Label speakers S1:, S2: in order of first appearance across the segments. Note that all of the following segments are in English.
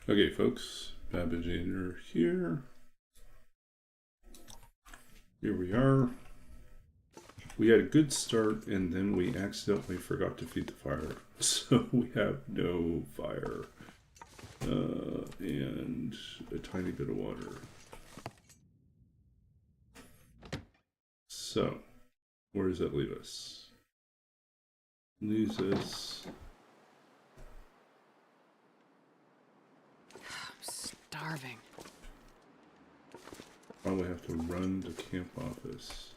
S1: Okay, folks, Babbage here. Here we are. We had a good start, and then we accidentally forgot to feed the fire. So we have no fire. And a tiny bit of water. So, where does that leave us? Leaves us...
S2: I'm starving.
S1: Probably have to run to camp office.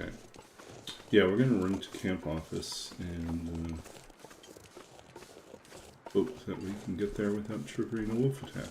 S1: Okay. Yeah, we're gonna run to camp office and hope that we can get there without triggering a wolf attack.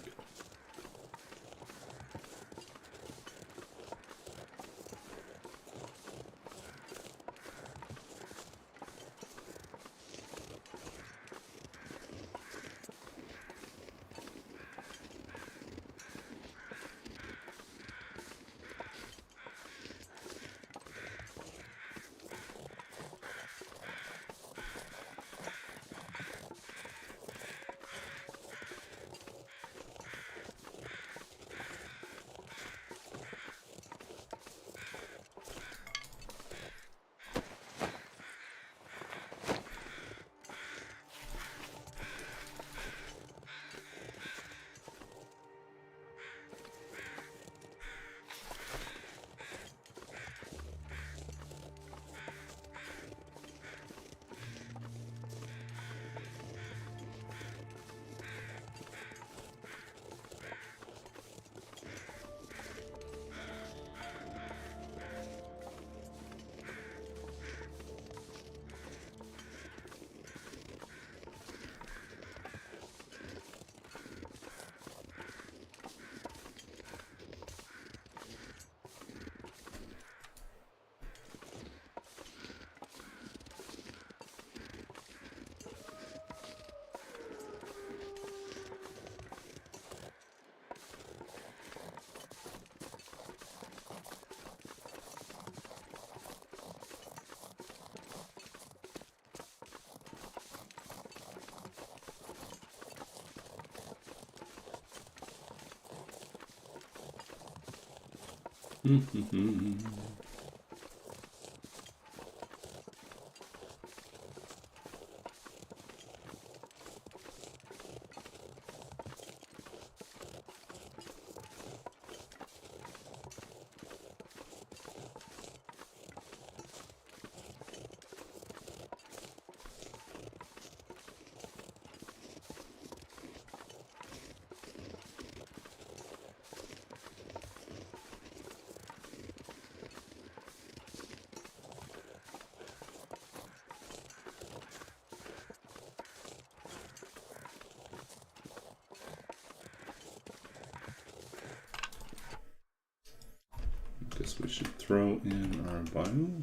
S1: Guess we should throw in our bio.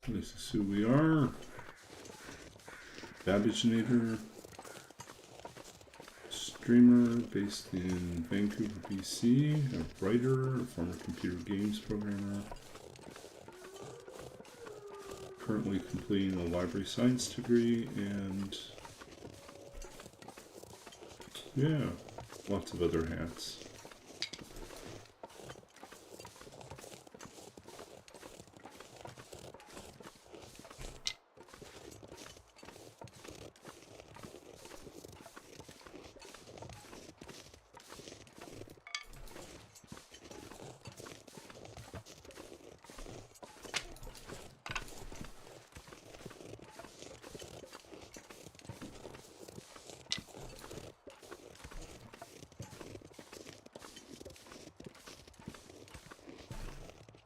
S1: This is who we are. Babbaginator. Streamer based in Vancouver, BC. A writer, a former computer games programmer. Currently completing a library science degree and yeah, lots of other hats.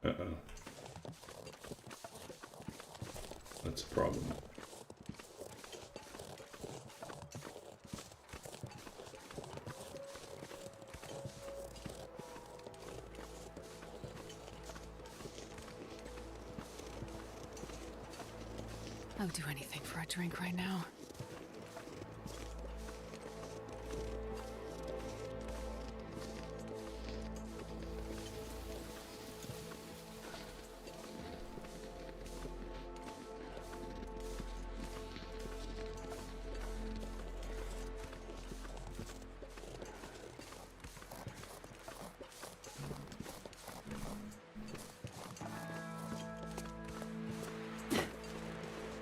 S1: Uh-oh. That's a problem.
S2: I'll do anything for a drink right now.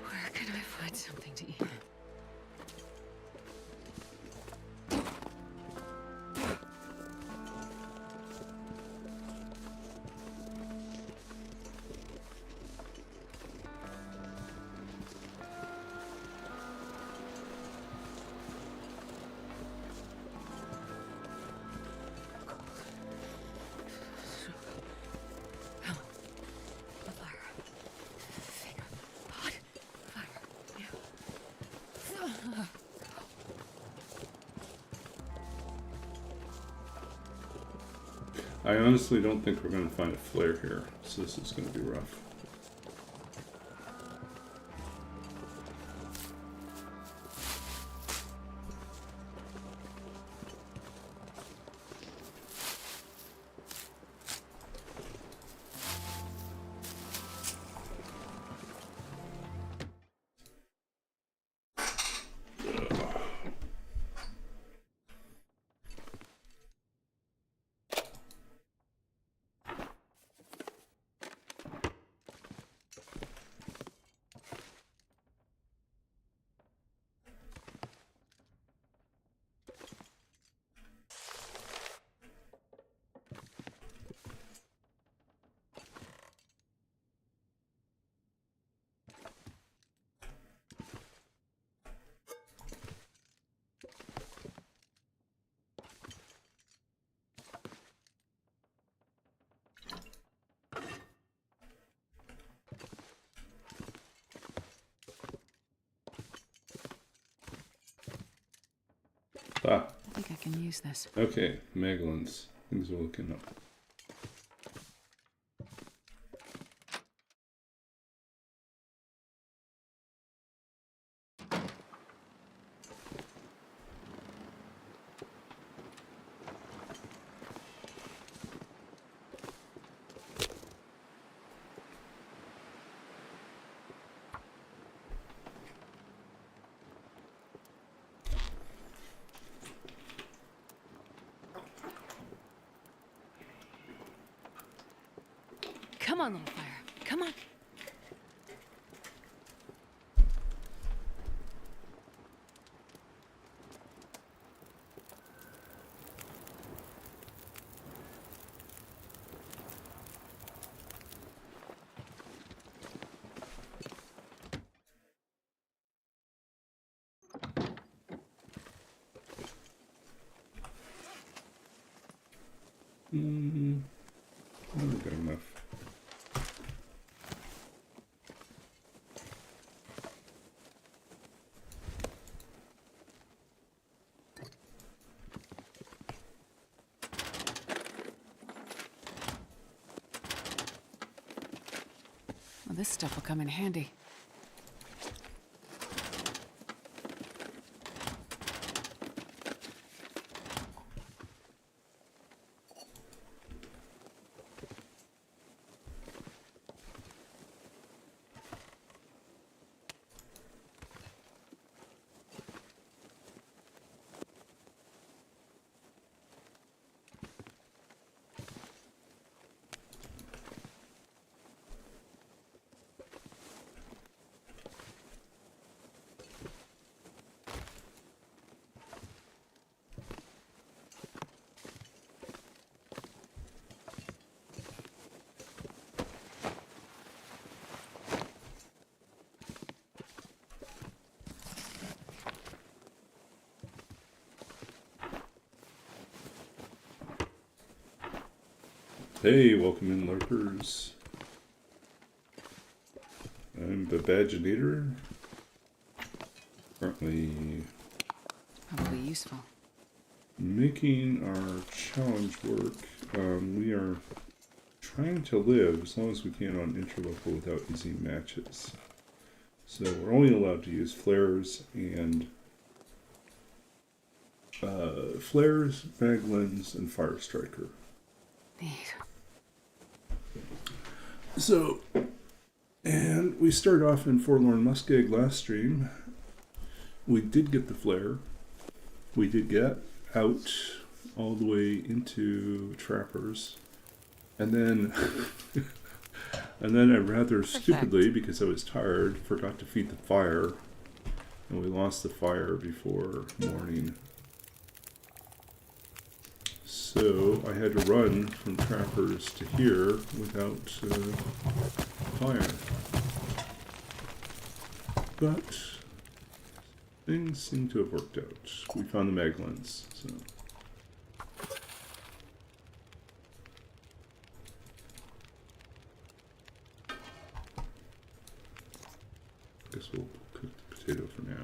S2: Where can I find something to eat? A fire. Finger. Hot. Fire. Yeah.
S1: I honestly don't think we're going to find a flare here, so this is going to be rough. Ah,
S2: I think I can use this.
S1: okay, Maglins. Things are looking up.
S2: Come on, little fire. Come on.
S1: I don't got enough.
S2: Well, this stuff will come in handy.
S1: Hey, welcome in, lurkers. I'm the Badginator. Currently
S2: Probably useful.
S1: making our challenge work. We are trying to live as long as we can on Interloper without using matches. So we're only allowed to use flares and flares, maglins, and firestriker.
S2: Neat.
S1: So, and we started off in Forlorn Muskeg last stream. We did get the flare. We did get out all the way into Trappers. And then, and then I rather stupidly, because I was tired, forgot to feed the fire. And we lost the fire before morning. So I had to run from Trappers to here without fire. But things seem to have worked out. We found the maglins, so. Guess we'll cook the potato for now.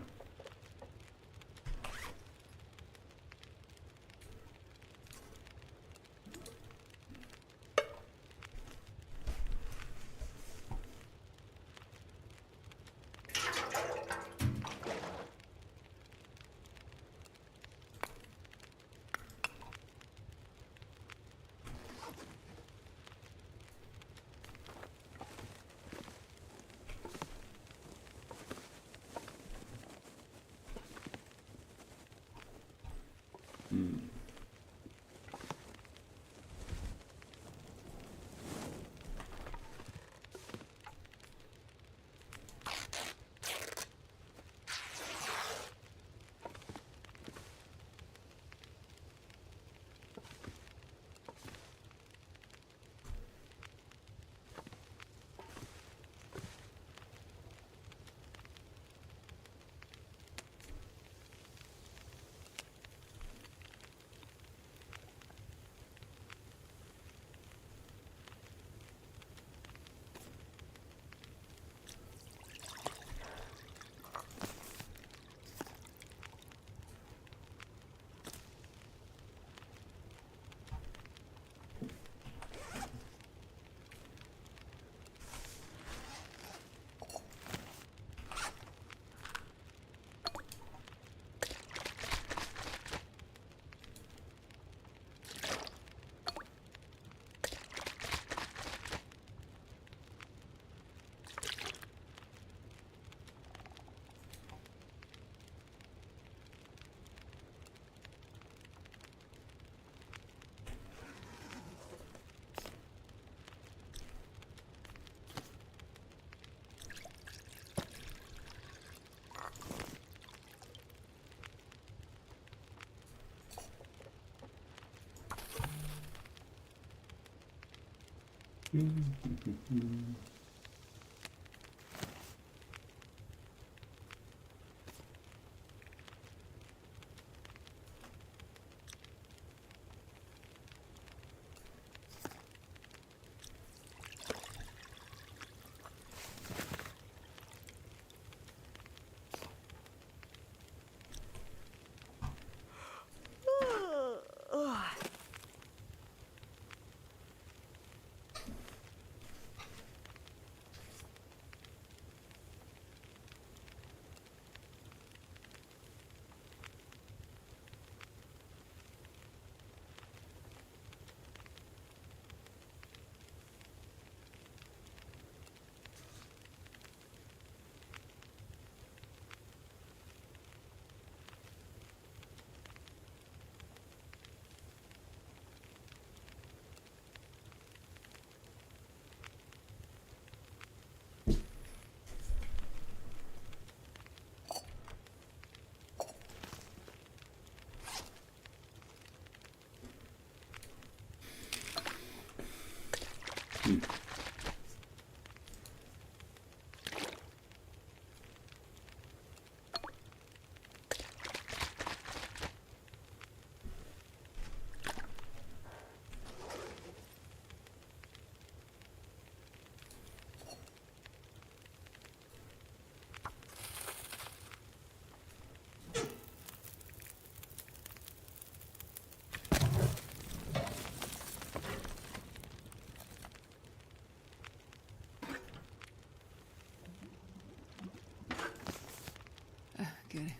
S2: good.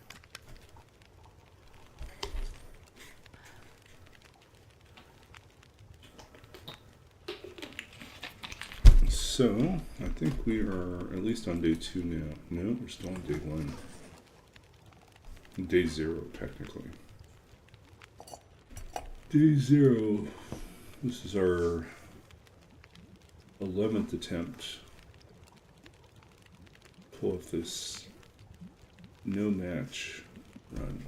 S1: So, I think we are at least on day 2 now. No, we're still on day 1. Day 0, technically. Day 0. This is our 11th attempt. Pull off this no match run.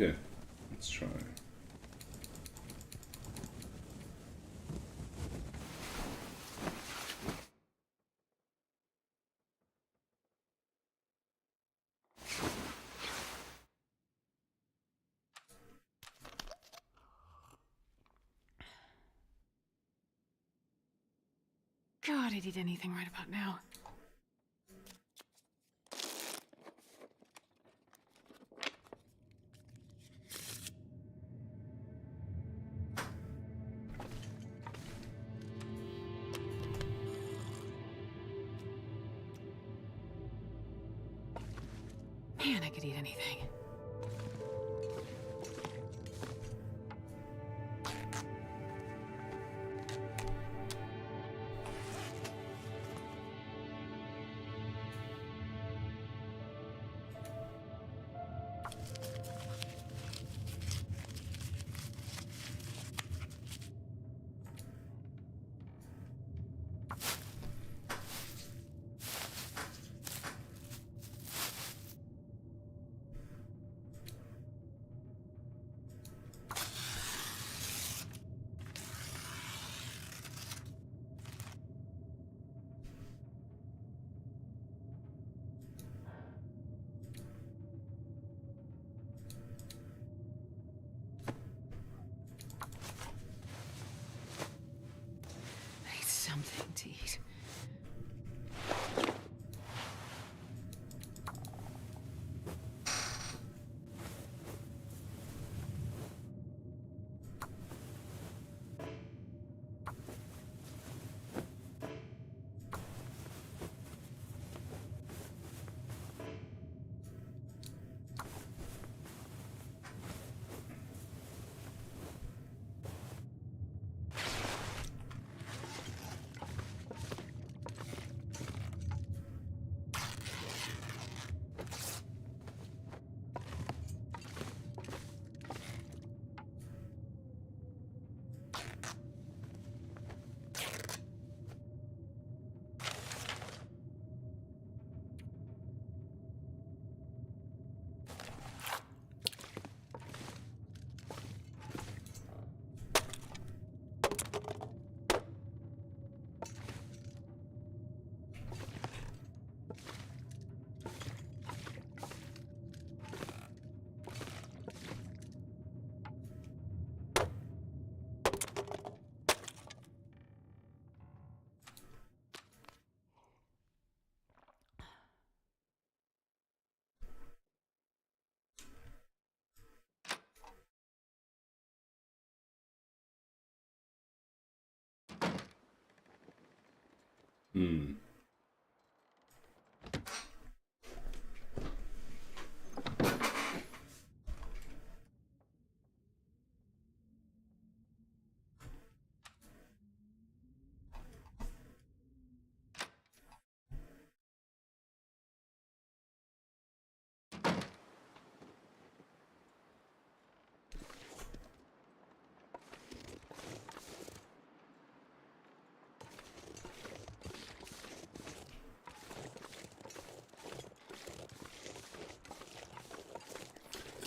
S1: Okay, let's try.
S2: God, I'd eat anything right about now. Man, I could eat anything. I need something to eat.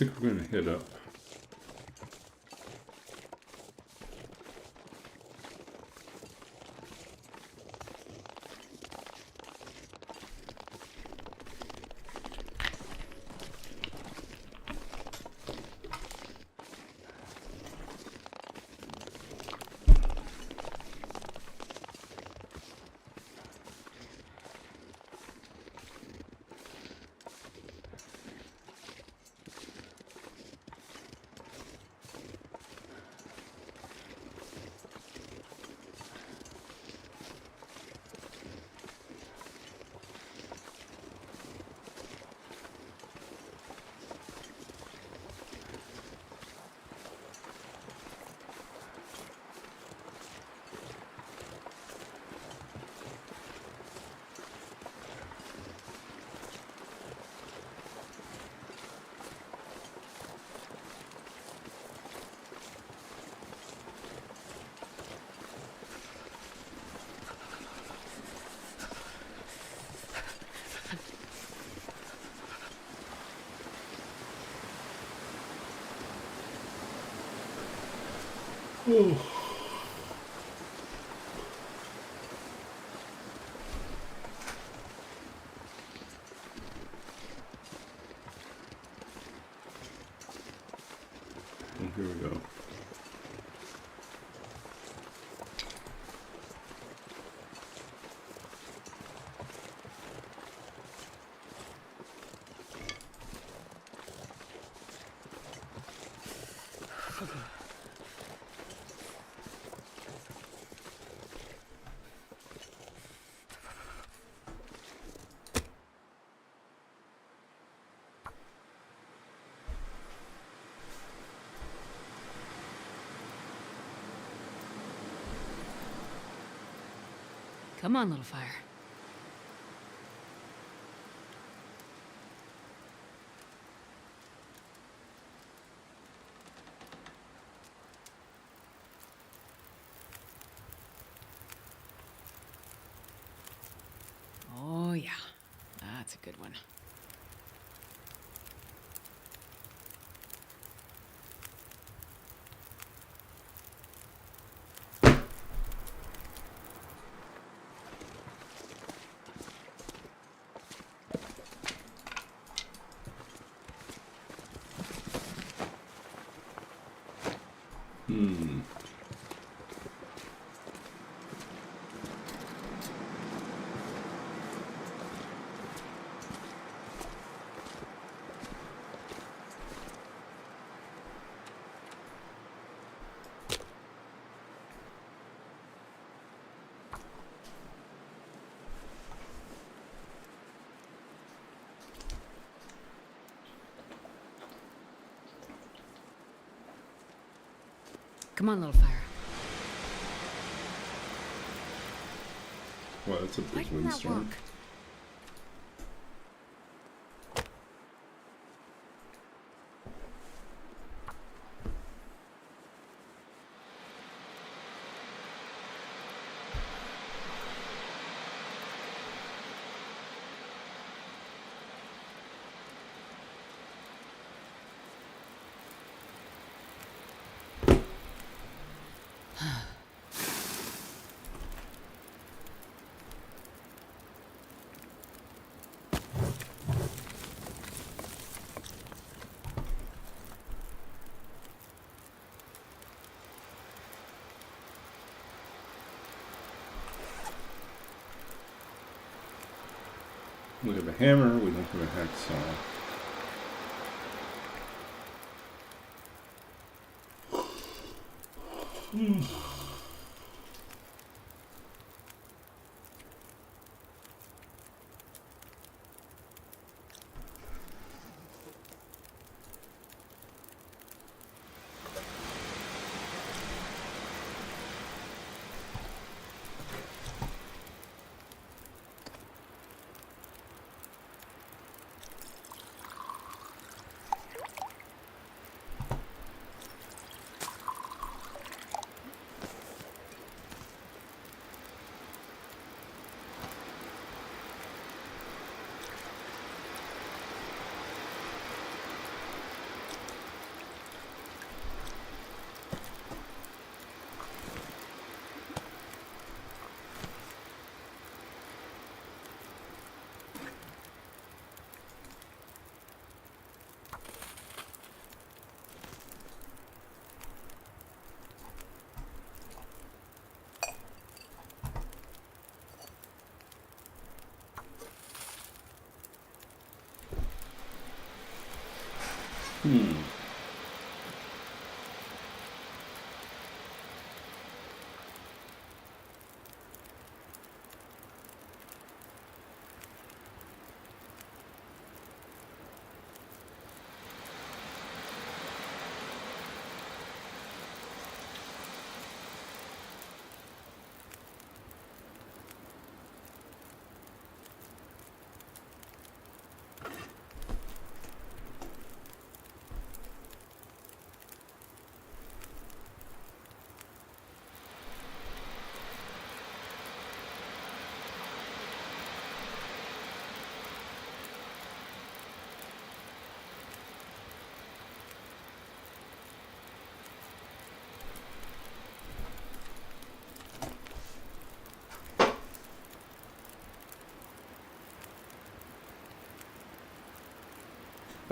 S1: think we're going to head up. Oh. And here we go.
S2: Come on, little fire. Oh, yeah. That's a good one. Come on, little fire.
S1: Wow, that's a
S2: Why
S1: big
S2: didn't that
S1: windstorm.
S2: work?
S1: We have a hammer, we don't have a hacksaw.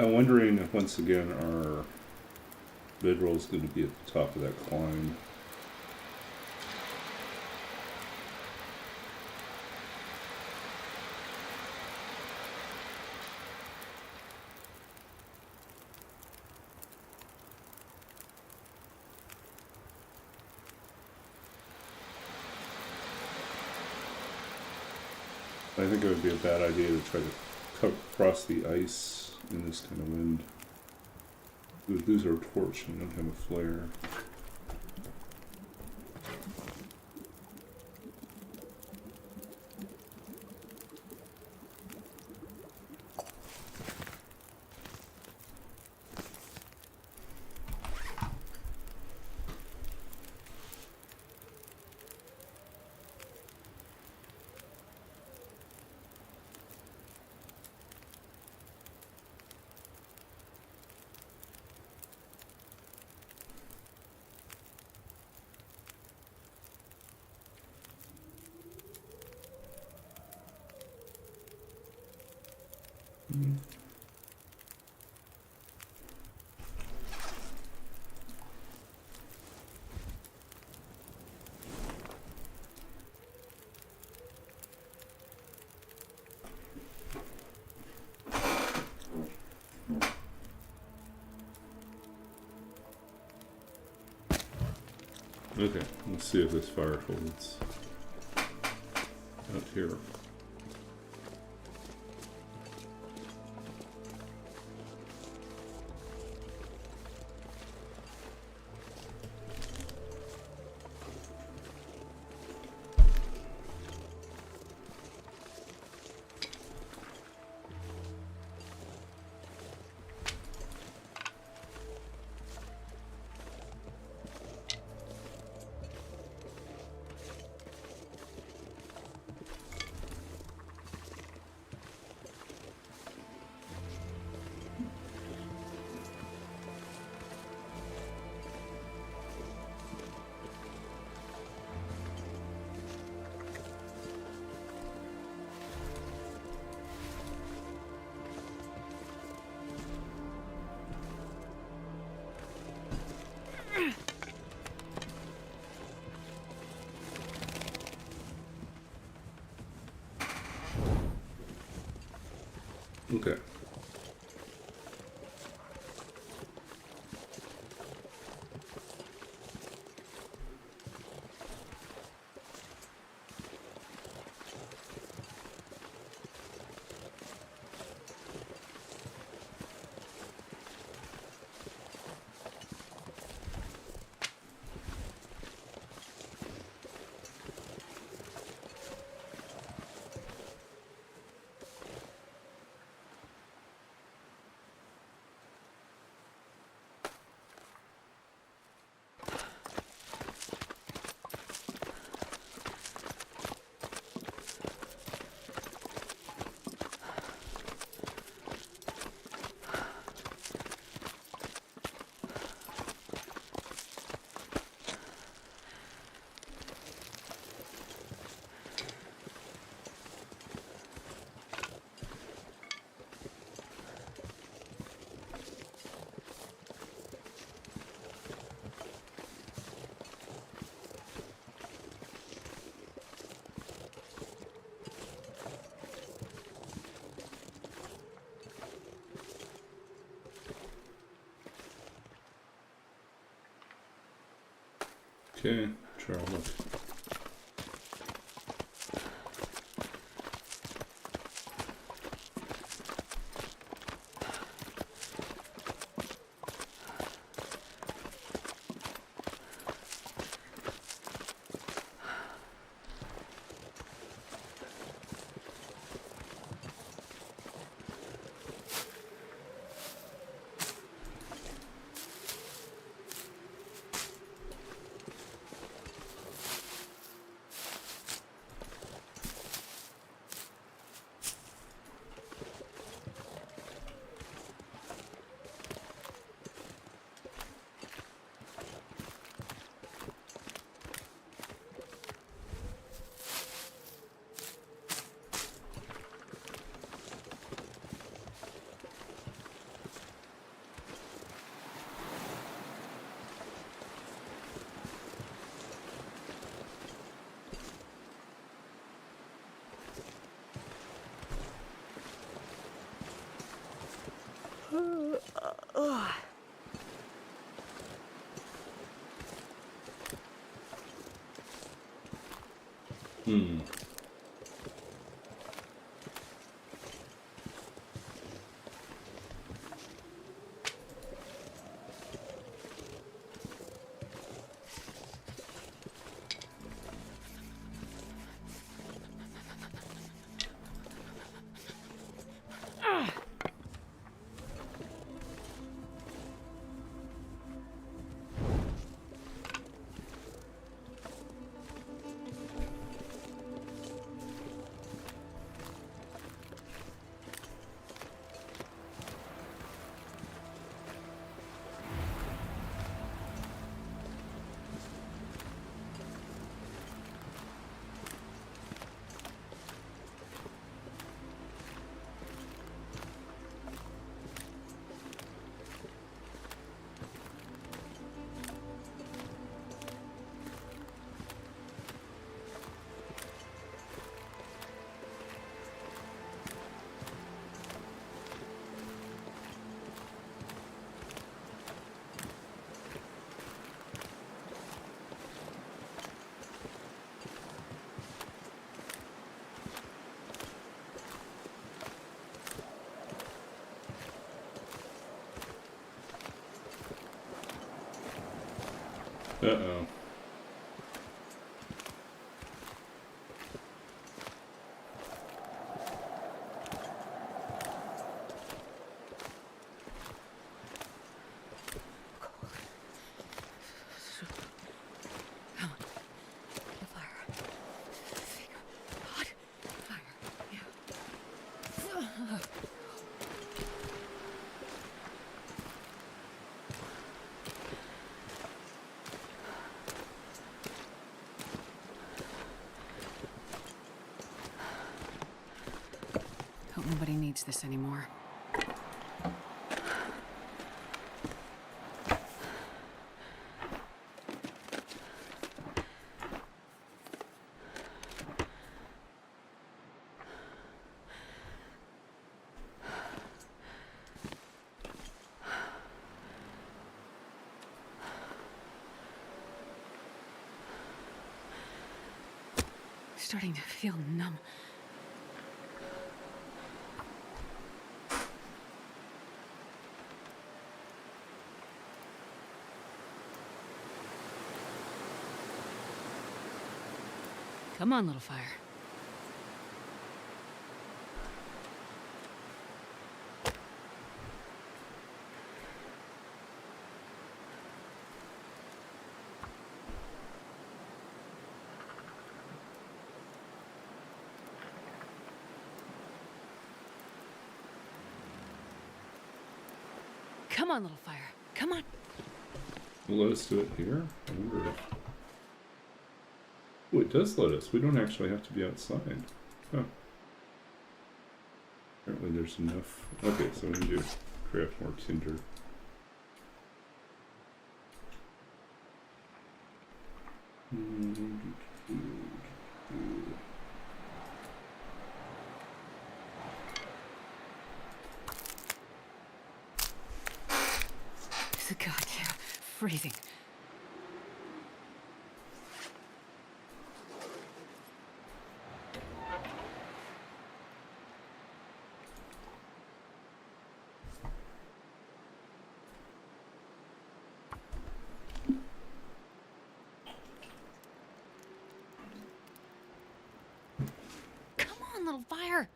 S1: I'm wondering if once again our bedroll is going to be at the top of that climb. I think it would be a bad idea to try to cross the ice in this kind of wind. We would lose our torch and not have a flare. Okay, let's see if this fire holds out here. Okay. Okay, try our luck. Hmm. Uh-oh.
S2: Come on. The fire. Hot fire. Yeah. Hope nobody needs this anymore. Starting to feel numb. Come on, little fire. Come on, little fire. Come on.
S1: Let us do it here? I wonder if... Oh, it does let us. We don't actually have to be outside. Huh. Apparently there's enough... Okay, so we can do craft more tinder.
S2: God, yeah. Freezing. on, little fire.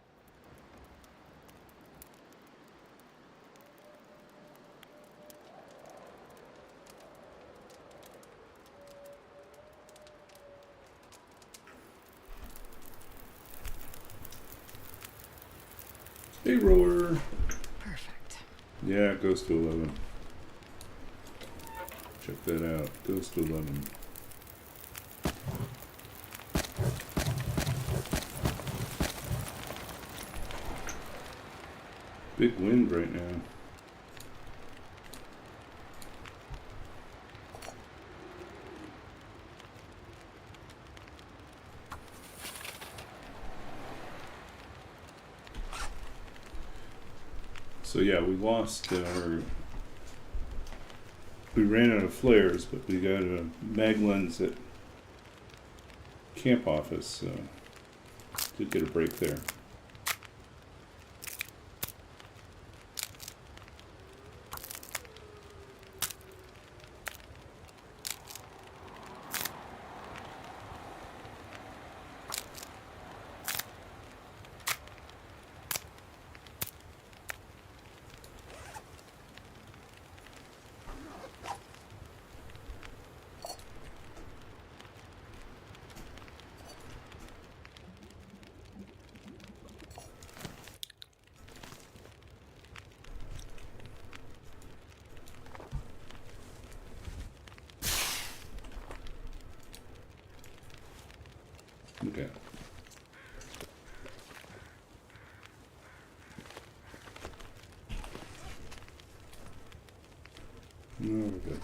S1: Hey, roller.
S2: Perfect.
S1: Yeah, it goes to 11. Check that out. Goes to 11. Big wind right now. So yeah, we lost our... We ran out of flares, but we got a mag lens at camp office, so did get a break there. Okay. No, we're good.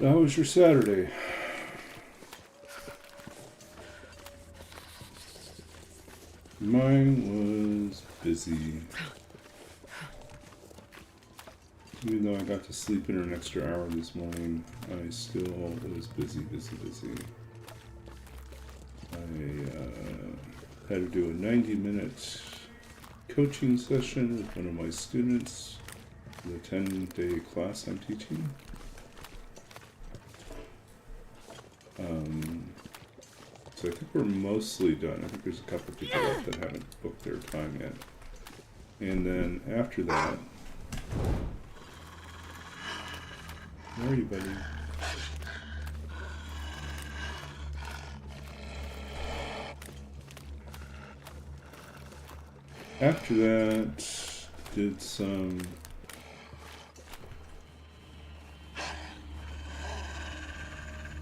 S1: How was your Saturday? Mine was busy. Even though I got to sleep in an extra hour this morning, I still was busy. I had to do a 90-minute coaching session with one of my students, the 10-day class I'm teaching. So I think we're mostly done. I think there's a couple people left that haven't booked their time yet. And then after that, where are you, buddy? After that, did some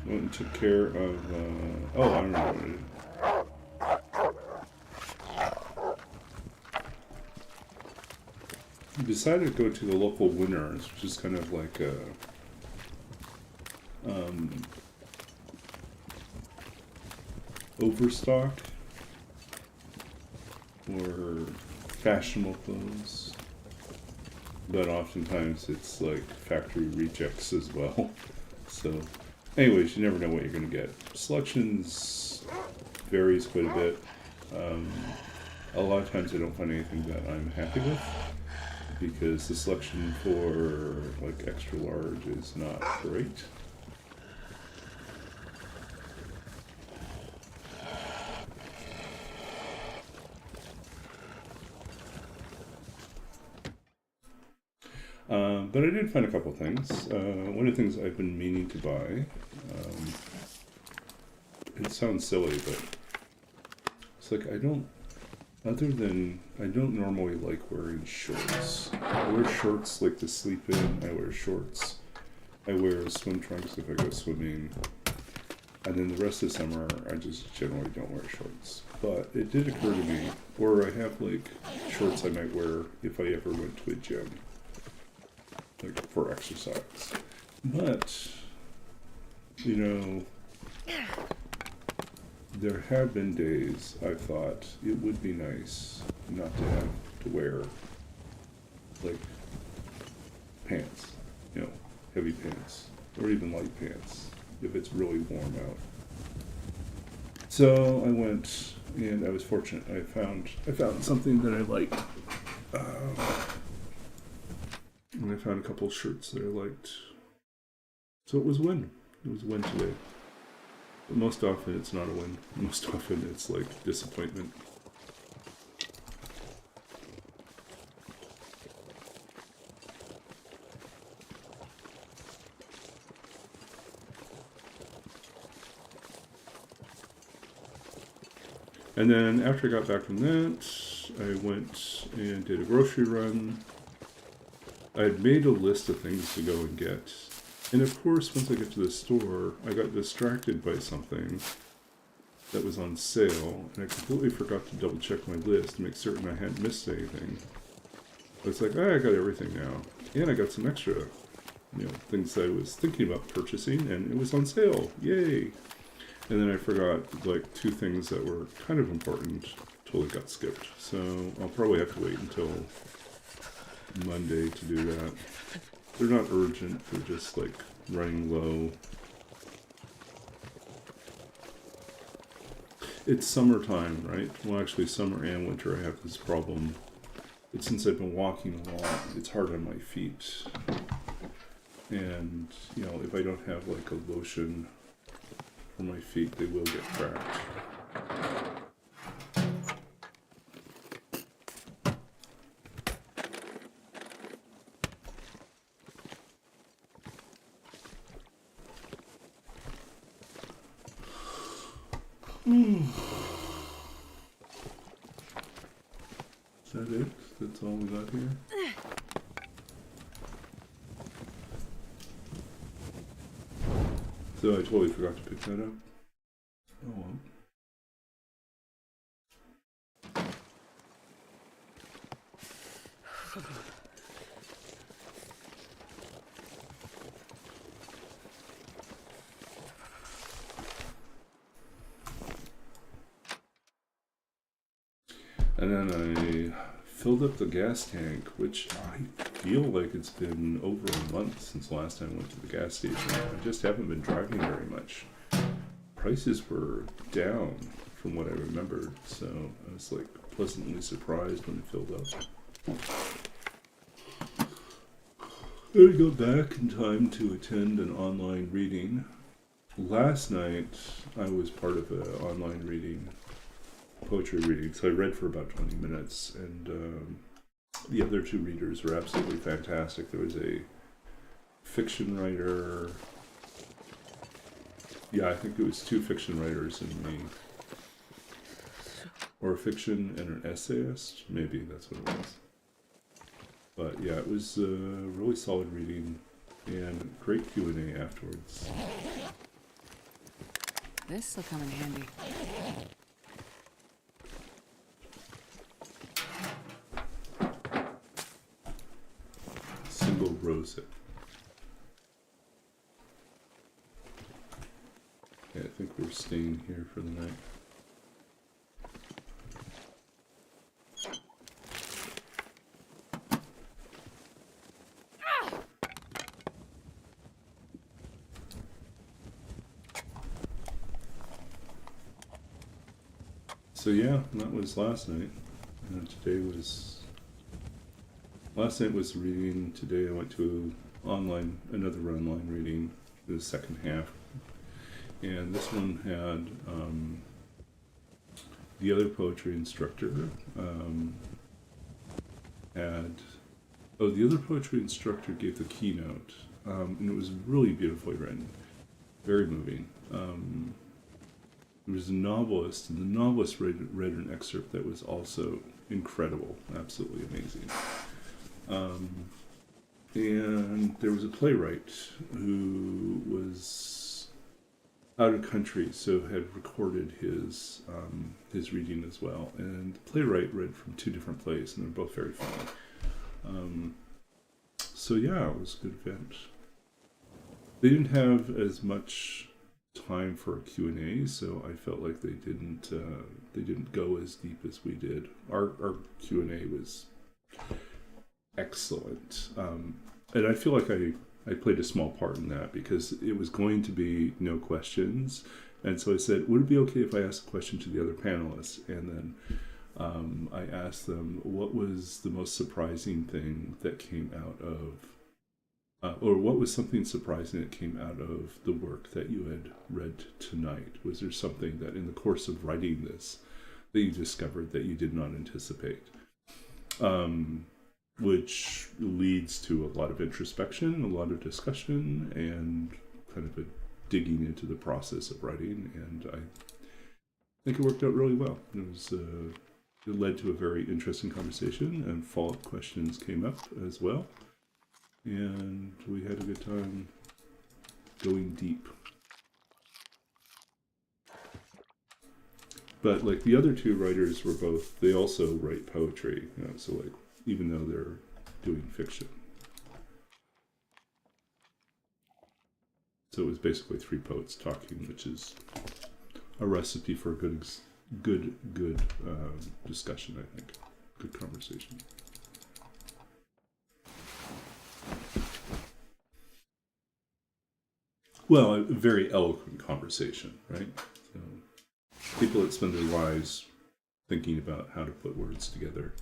S1: went and took care of, oh, I don't know what it is. We decided to go to the local Winners, which is kind of like a, overstock or fashionable clothes. But oftentimes it's like factory rejects as well. So anyways, you never know what you're going to get. Selections varies quite a bit. A lot of times I don't find anything that I'm happy with because the selection for like extra large is not great. But I did find a couple things. One of the things I've been meaning to buy, it sounds silly, but it's like I don't normally like wearing shorts. I wear shorts like to sleep in, I wear shorts. I wear swim trunks if I go swimming. And then the rest of the summer, I just generally don't wear shorts. But it did occur to me, or I have like shorts I might wear if I ever went to a gym. Like for exercise. But, you know, there have been days I've thought it would be nice not to have to wear, like, pants, you know, heavy pants, or even light pants, if it's really warm out. So I went, and I was fortunate. I found something that I liked. And I found a couple shirts that I liked. So it was a win. It was a win today. But most often it's not a win. Most often it's like disappointment. And then after I got back from that, I went and did a grocery run. I had made a list of things to go and get. And of course, once I get to the store, I got distracted by something that was on sale, and I completely forgot to double check my list to make certain I hadn't missed anything. It's like, I got everything now. And I got some extra, things I was thinking about purchasing, and it was on sale. Yay! And then I forgot, like, 2 things that were kind of important, totally got skipped. So I'll probably have to wait until Monday to do that. They're not urgent, they're just, like, running low. It's summertime, right? Well, actually, summer and winter I have this problem. But since I've been walking a lot, it's hard on my feet. And, if I don't have, like, a lotion for my feet, they will get cracked. Is that it? That's all we got here? So I totally forgot to pick that up. Oh well. And then I filled up the gas tank, which I feel like it's been over a month since the last time I went to the gas station. I just haven't been driving very much. Prices were down from what I remembered, so I was like pleasantly surprised when it filled up. I got back in time to attend an online reading. Last night I was part of an online reading, poetry reading, so I read for about 20 minutes, and the other 2 readers were absolutely fantastic. There was a fiction writer, I think it was 2 fiction writers and me, or a fiction and an essayist, maybe that's what it was. But yeah, it was a really solid reading and great Q&A afterwards.
S2: This'll come in handy.
S1: Single rosette. Yeah, I think we're staying here for the night. So yeah, that was last night. And last night was reading. Today I went to another online reading, the second half. And this one had the other poetry instructor the other poetry instructor gave the keynote, and it was really beautifully written, very moving. There was a novelist, and the novelist read an excerpt that was also incredible, absolutely amazing. And there was a playwright who was out of country, so had recorded his reading as well. And the playwright read from 2 different plays, and they're both very funny. So yeah, it was a good event. They didn't have as much time for a Q&A, so I felt like they didn't go as deep as we did. Our Q&A was excellent, and I feel like I played a small part in that because it was going to be no questions, and so I said, would it be okay if I asked a question to the other panelists? And then I asked them, what was the most surprising thing that came out of, or what was something surprising that came out of the work that you had read tonight? Was there something that in the course of writing this that you discovered that you did not anticipate? Which leads to a lot of introspection, a lot of discussion, and kind of a digging into the process of writing. And I think it worked out really well. It led to a very interesting conversation, and follow-up questions came up as well. And we had a good time going deep. But like the other two writers were both, they also write poetry, so like even though they're doing fiction. So it was basically three poets talking, which is a recipe for a good discussion, I think. Good conversation. Well, a very eloquent conversation, right? So people that spend their lives thinking about how to put words together.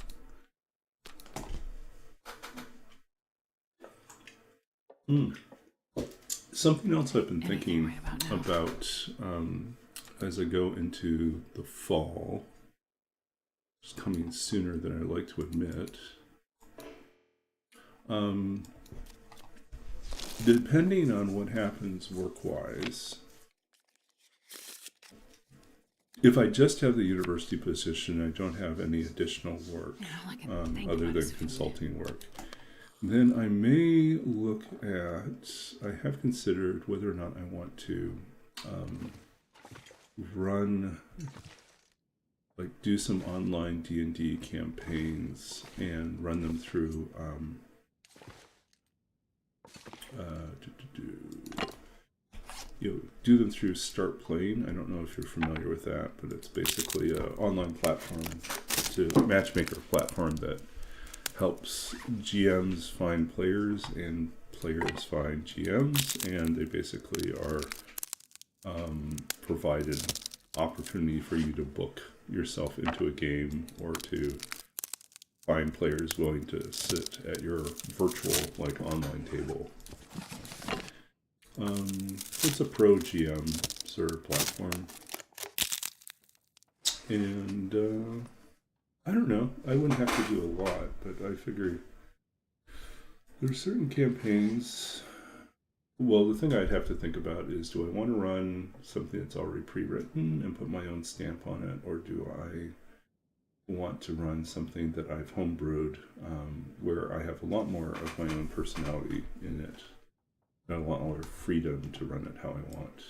S1: Something else I've been thinking about as I go into the fall, it's coming sooner than I like to admit. Depending on what happens work-wise, if I just have the university position, I don't have any additional work other than consulting work, then I may look at, I have considered whether or not I want to do some online D&D campaigns and run them through do them through Start Playing. I don't know if you're familiar with that, but it's basically an online platform, to matchmaker platform that helps GMs find players and players find GMs, and they basically are provided opportunity for you to book yourself into a game or to find players willing to sit at your virtual online table. It's a pro GM sort of platform, and I don't know, I wouldn't have to do a lot, but I figure there are certain campaigns. Well, the thing I'd have to think about is, do I want to run something that's already pre-written and put my own stamp on it, or do I want to run something that I've homebrewed, where I have a lot more of my own personality in it, and a lot more freedom to run it how I want.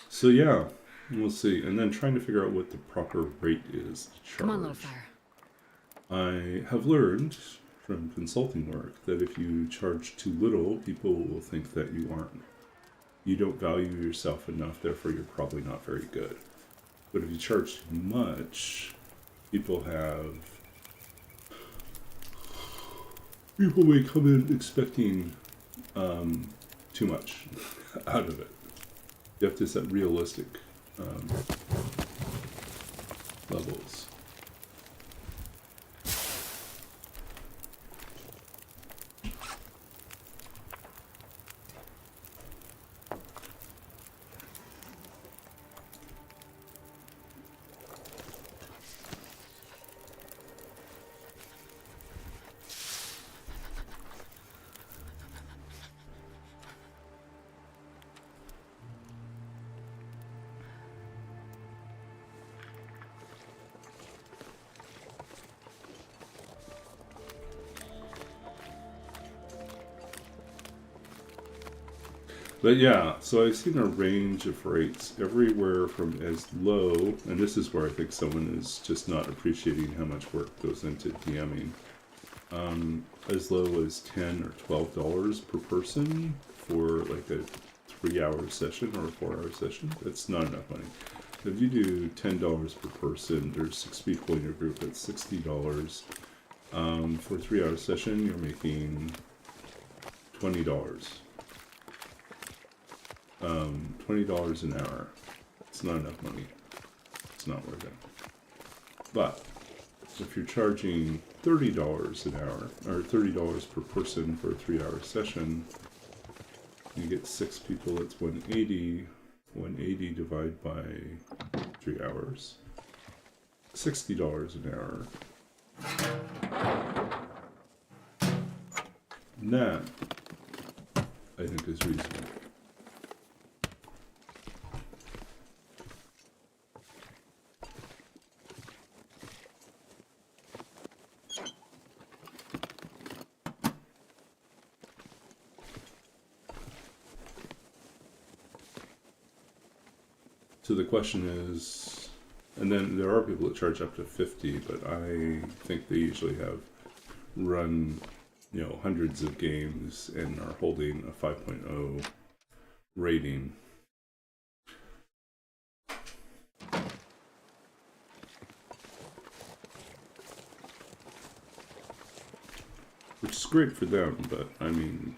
S1: So yeah, we'll see. And then trying to figure out what the proper rate is to charge.
S2: Come on, little fire.
S1: I have learned from consulting work that if you charge too little, people will think that you don't value yourself enough, therefore you're probably not very good. But if you charge too much, people may come in expecting too much out of it. You have to set realistic levels. But yeah, so I've seen a range of rates everywhere from as low, and this is where I think someone is just not appreciating how much work goes into DMing, as low as $10 or $12 per person for like a 3-hour session or a 4-hour session. That's not enough money. If you do $10 per person, there's 6 people in your group, that's $60. For a 3-hour session, you're making $20. $20 an hour. It's not enough money. It's not worth it. But if you're charging $30 an hour, or $30 per person for a 3-hour session, you get 6 people, that's 180. 180 divided by 3 hours. $60 an hour. And that, I think, is reasonable. So the question is, and then there are people that charge up to 50, but I think they usually have run, hundreds of games and are holding a 5.0 rating. Which is great for them, but I mean,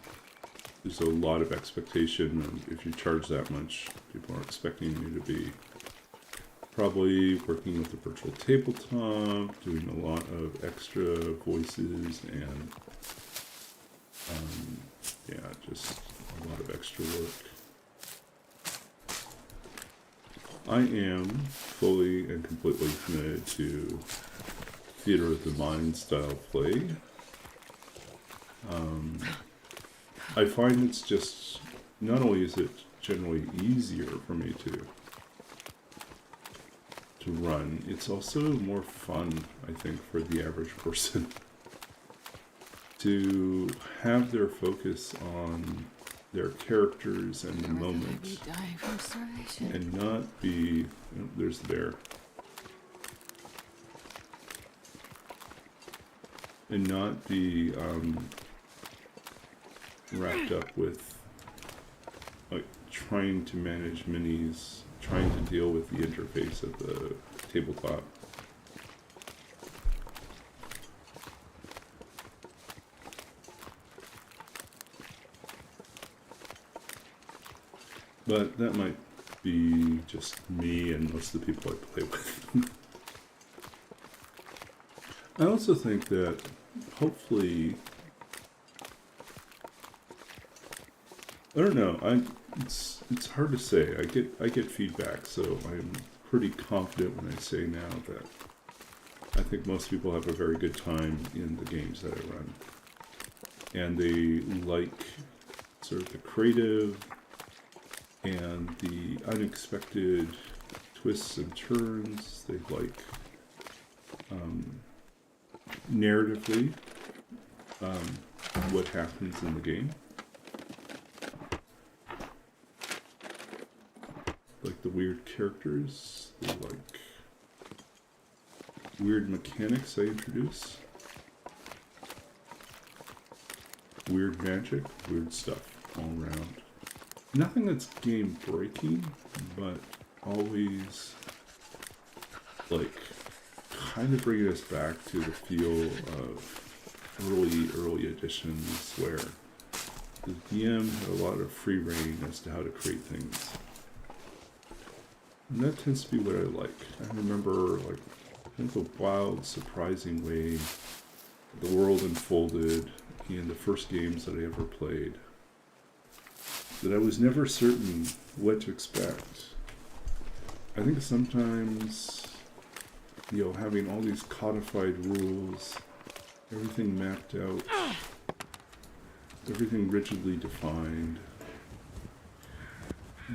S1: there's a lot of expectation, and if you charge that much, people are expecting you to be probably working with a virtual tabletop, doing a lot of extra voices, and just a lot of extra work. I am fully and completely committed to theater of the mind style play. I find it's just, not only is it generally easier for me to run, it's also more fun, I think, for the average person to have their focus on their characters and the moment, and not be, there's the bear, and not be wrapped up with like trying to manage minis, trying to deal with the interface of the tabletop. But that might be just me and most of the people I play with. I also think that hopefully, I don't know, it's hard to say. I get feedback, so I'm pretty confident when I say now that I think most people have a very good time in the games that I run. And they like sort of the creative and the unexpected twists and turns. They like narratively what happens in the game. Like the weird characters, they like weird mechanics I introduce. Weird magic, weird stuff all around. Nothing that's game breaking, but always like kind of bringing us back to the feel of early editions where the DM had a lot of free reign as to how to create things. And that tends to be what I like. I remember like kind of a wild, surprising way the world unfolded in the first games that I ever played, that I was never certain what to expect. I think sometimes, having all these codified rules, everything mapped out, everything rigidly defined,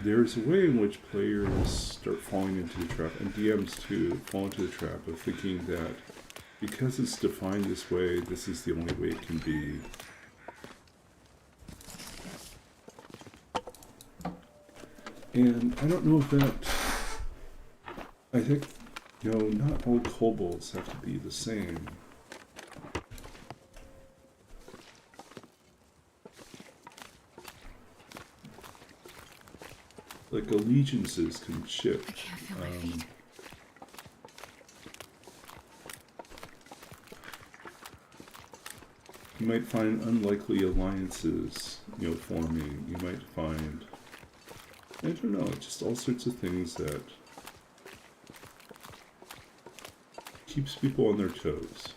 S1: there's a way in which players start falling into the trap, and DMs too, fall into the trap of thinking that because it's defined this way, this is the only way it can be. And I don't know if that, I think, not all kobolds have to be the same. Like allegiances can shift.
S2: I can't feel my feet.
S1: You might find unlikely alliances, forming. You might find, I don't know, just all sorts of things that keeps people on their toes.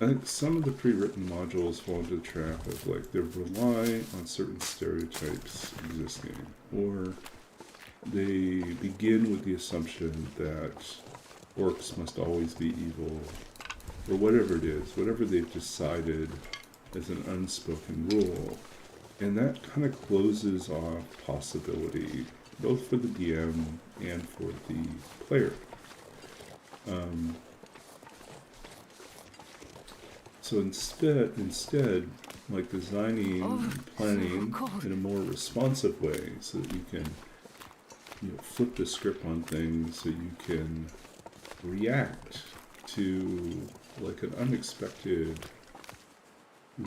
S1: I think some of the pre-written modules fall into the trap of they rely on certain stereotypes existing, or they begin with the assumption that orcs must always be evil, or whatever it is, whatever they've decided as an unspoken rule. And that kind of closes off possibility, both for the DM and for the player. So instead, designing and planning in a more responsive way, so that you can, flip the script on things, so you can react to an unexpected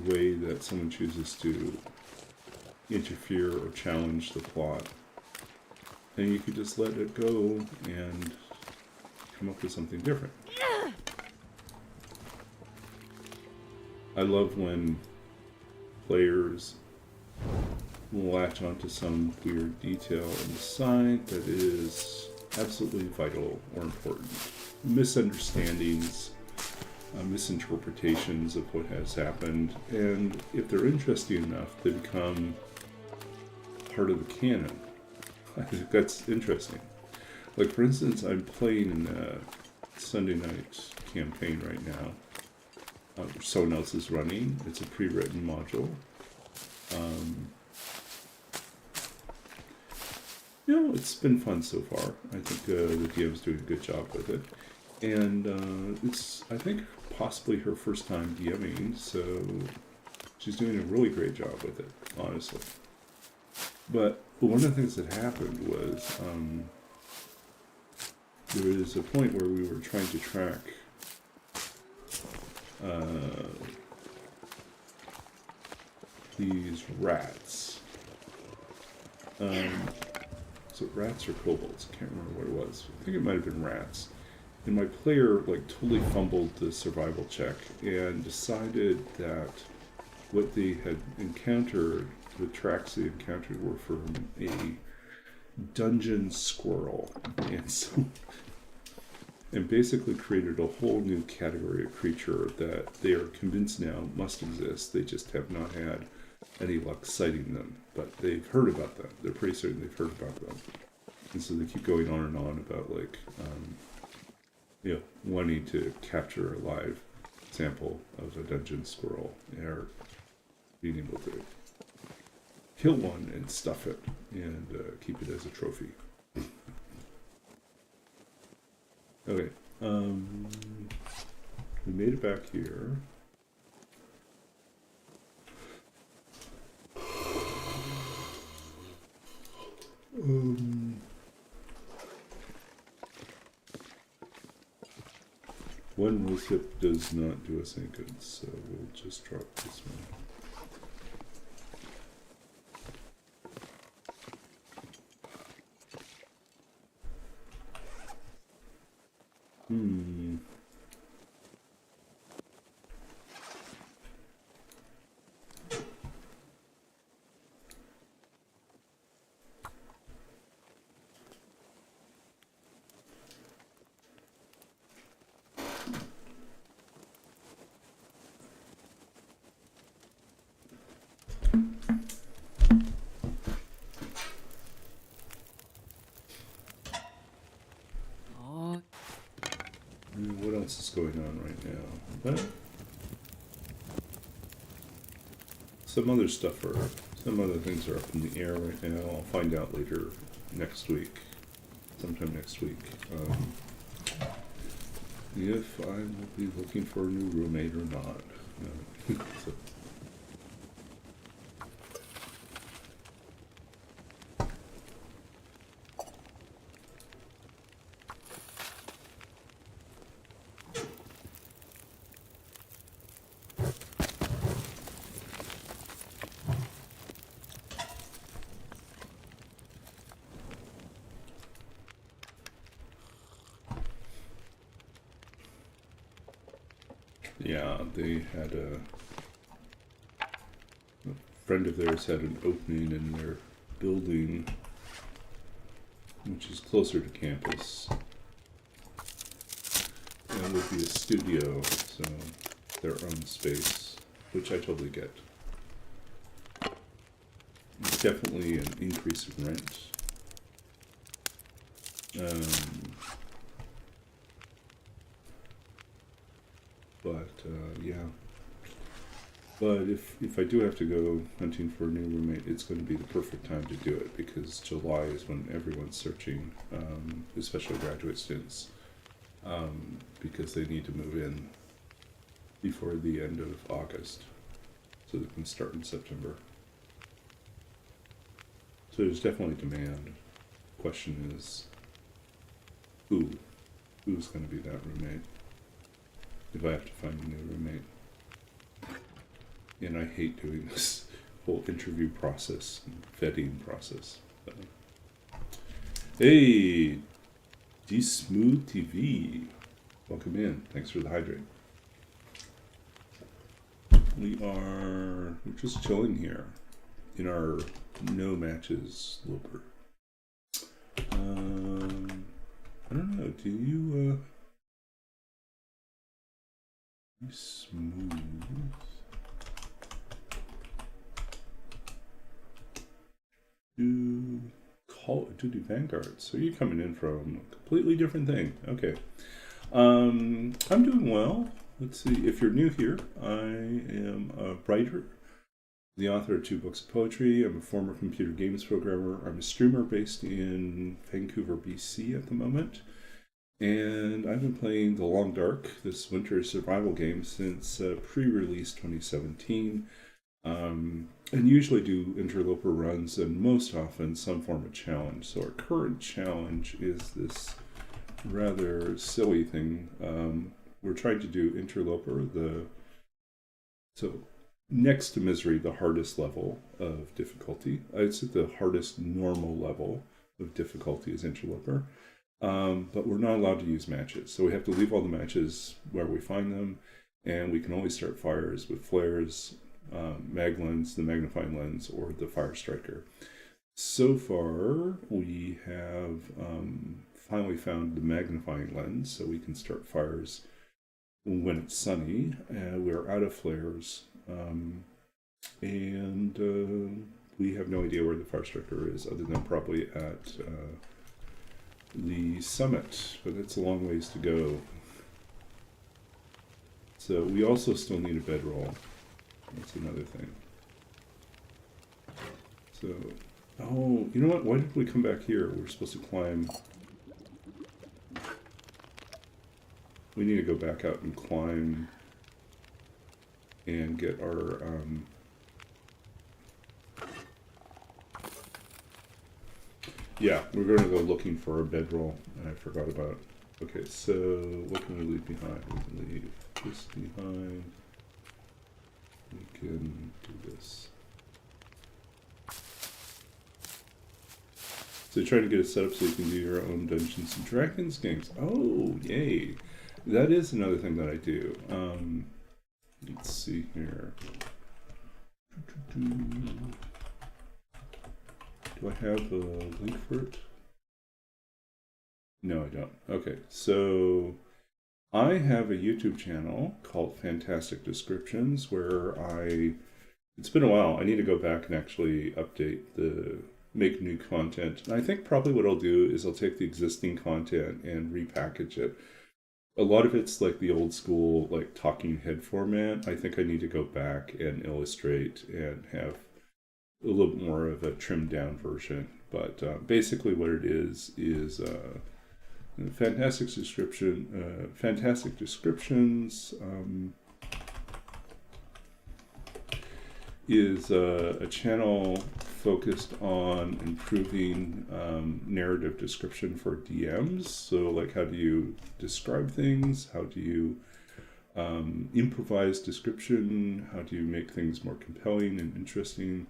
S1: way that someone chooses to interfere or challenge the plot, and you could just let it go and come up with something different. I love when players latch onto some weird detail and decide that it is absolutely vital or important. Misunderstandings, misinterpretations of what has happened, and if they're interesting enough, they become part of the canon. I think that's interesting. For instance, I'm playing in a Sunday night campaign right now. Someone else is running. It's a pre-written module. It's been fun so far. I think the DM's doing a good job with it. And it's, I think, possibly her first time DMing, so she's doing a really great job with it, honestly. But one of the things that happened was there was a point where we were trying to track these rats. So rats or kobolds? I can't remember what it was. I think it might have been rats. And my player totally fumbled the survival check and decided that what they had encountered, the tracks they encountered, were from a dungeon squirrel. And so, and basically created a whole new category of creature that they are convinced now must exist. They just have not had any luck sighting them, but they've heard about them. They're pretty certain they've heard about them. And so they keep going on and on about wanting to capture a live sample of a dungeon squirrel, or being able to kill one and stuff it and keep it as a trophy. Okay, we made it back here. One rose hip does not do us any good, so we'll just drop this one. What else is going on right now? Well, some other things are up in the air right now. I'll find out later next week, sometime next week, if I will be looking for a new roommate or not. So. Yeah, they had a friend of theirs had an opening in their building, which is closer to campus. And it would be a studio, so their own space, which I totally get. It's definitely an increase in rent. Yeah. But if I do have to go hunting for a new roommate, it's going to be the perfect time to do it, because July is when everyone's searching, especially graduate students, because they need to move in before the end of August, so they can start in September. So there's definitely demand. Question is, who's going to be that roommate if I have to find a new roommate? And I hate doing this whole interview process and vetting process. But, hey, D-Smooth TV. Welcome in. Thanks for the hydrate. We're just chilling here in our no matches loper. I don't know, do you smooth? Do Vanguard. So you're coming in from a completely different thing. Okay. I'm doing well. Let's see. If you're new here, I am a writer, the author of 2 books of poetry. I'm a former computer games programmer. I'm a streamer based in Vancouver, BC at the moment. And I've been playing The Long Dark, this winter survival game, since pre-release 2017. And usually do interloper runs, and most often some form of challenge. So our current challenge is this rather silly thing. We're trying to do interloper, so next to misery, the hardest level of difficulty. I'd say the hardest normal level of difficulty is interloper. But we're not allowed to use matches, so we have to leave all the matches where we find them, and we can only start fires with flares, mag lens, the magnifying lens, or the firestriker. So far, we have finally found the magnifying lens, so we can start fires when it's sunny. We're out of flares, and we have no idea where the firestriker is, other than probably at the summit, but it's a long ways to go. So we also still need a bedroll. That's another thing. So, oh, you know what? Why did we come back here? We're supposed to climb. We need to go back out and climb and get our yeah, we're going to go looking for a bedroll, and I forgot about. Okay, so what can we leave behind? We can leave this behind. We can do this. So trying to get it set up so you can do your own Dungeons and Dragons games. Oh, yay! That is another thing that I do. Let's see here. Do I have a link for it? No, I don't. Okay, so I have a YouTube channel called Fantastic Descriptions where it's been a while. I need to go back and actually make new content. And I think probably what I'll do is I'll take the existing content and repackage it. A lot of it's like the old school, like talking head format. I think I need to go back and illustrate and have a little bit more of a trimmed down version. But basically what it is Fantastic Descriptions is a channel focused on improving narrative description for DMs. So like, how do you describe things? How do you improvise description? How do you make things more compelling and interesting?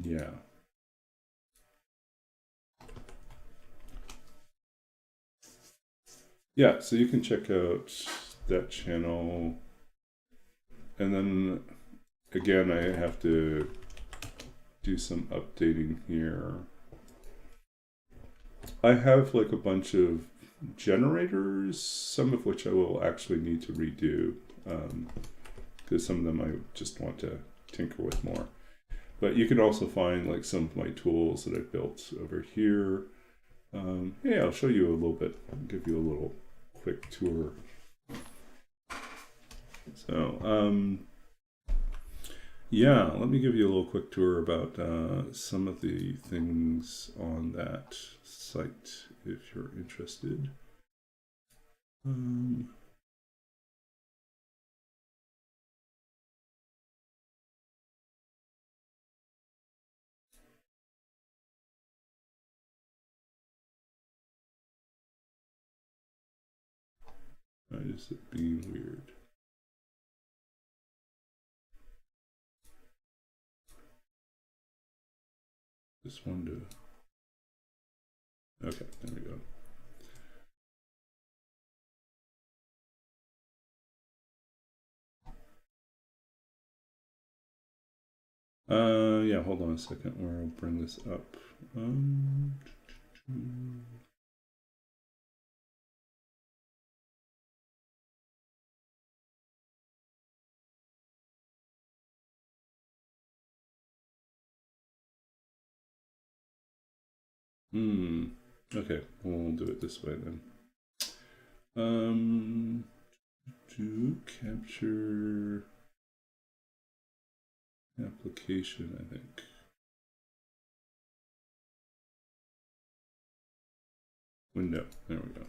S1: Yeah. yeah, so you can check out that channel. And then again, I have to do some updating here. I have like a bunch of generators, some of which I will actually need to redo, because some of them I just want to tinker with more. But you can also find like some of my tools that I've built over here. Yeah, I'll show you a little bit, give you a little quick tour. So, yeah, let me give you a little quick tour about some of the things on that site if you're interested. Why is it being weird? Just wanted to. Okay, there we go. Yeah, hold on a second where I'll bring this up. Okay, we'll do it this way then. To capture application, I think. Window, there we go.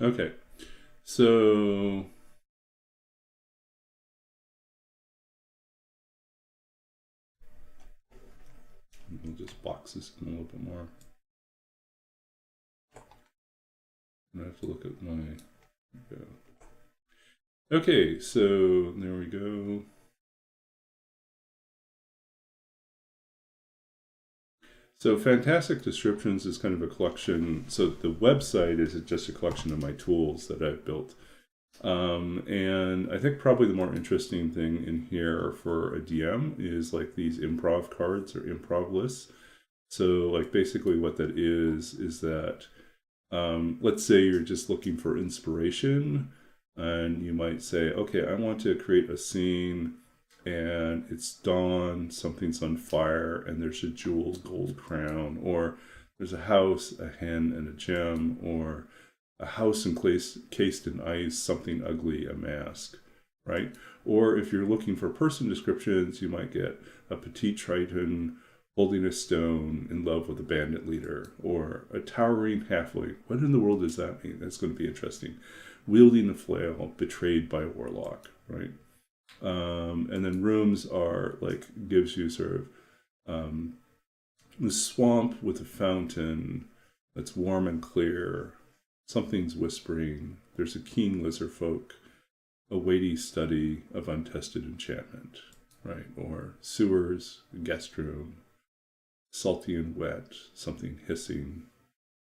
S1: Okay, so we'll just box this in a little bit more. I have to look at my. Okay, so there we go. So Fantastic Descriptions is kind of a collection. So the website is just a collection of my tools that I've built. And I think probably the more interesting thing in here for a DM is like these improv cards or improv lists. So like basically what that is that let's say you're just looking for inspiration and you might say, okay, I want to create a scene and it's dawn, something's on fire, and there's a jeweled gold crown, or there's a house, a hen, and a gem, or a house encased in ice, something ugly, a mask, right? Or if you're looking for person descriptions, you might get a petite triton holding a stone, in love with a bandit leader, or a towering halfling. What in the world does that mean? That's going to be interesting. Wielding a flail, betrayed by a warlock, right? And then rooms are like, gives you sort of the swamp with a fountain that's warm and clear. Something's whispering. There's a keen lizard folk, a weighty study of untested enchantment, right? Or sewers, guest room, salty and wet, something hissing,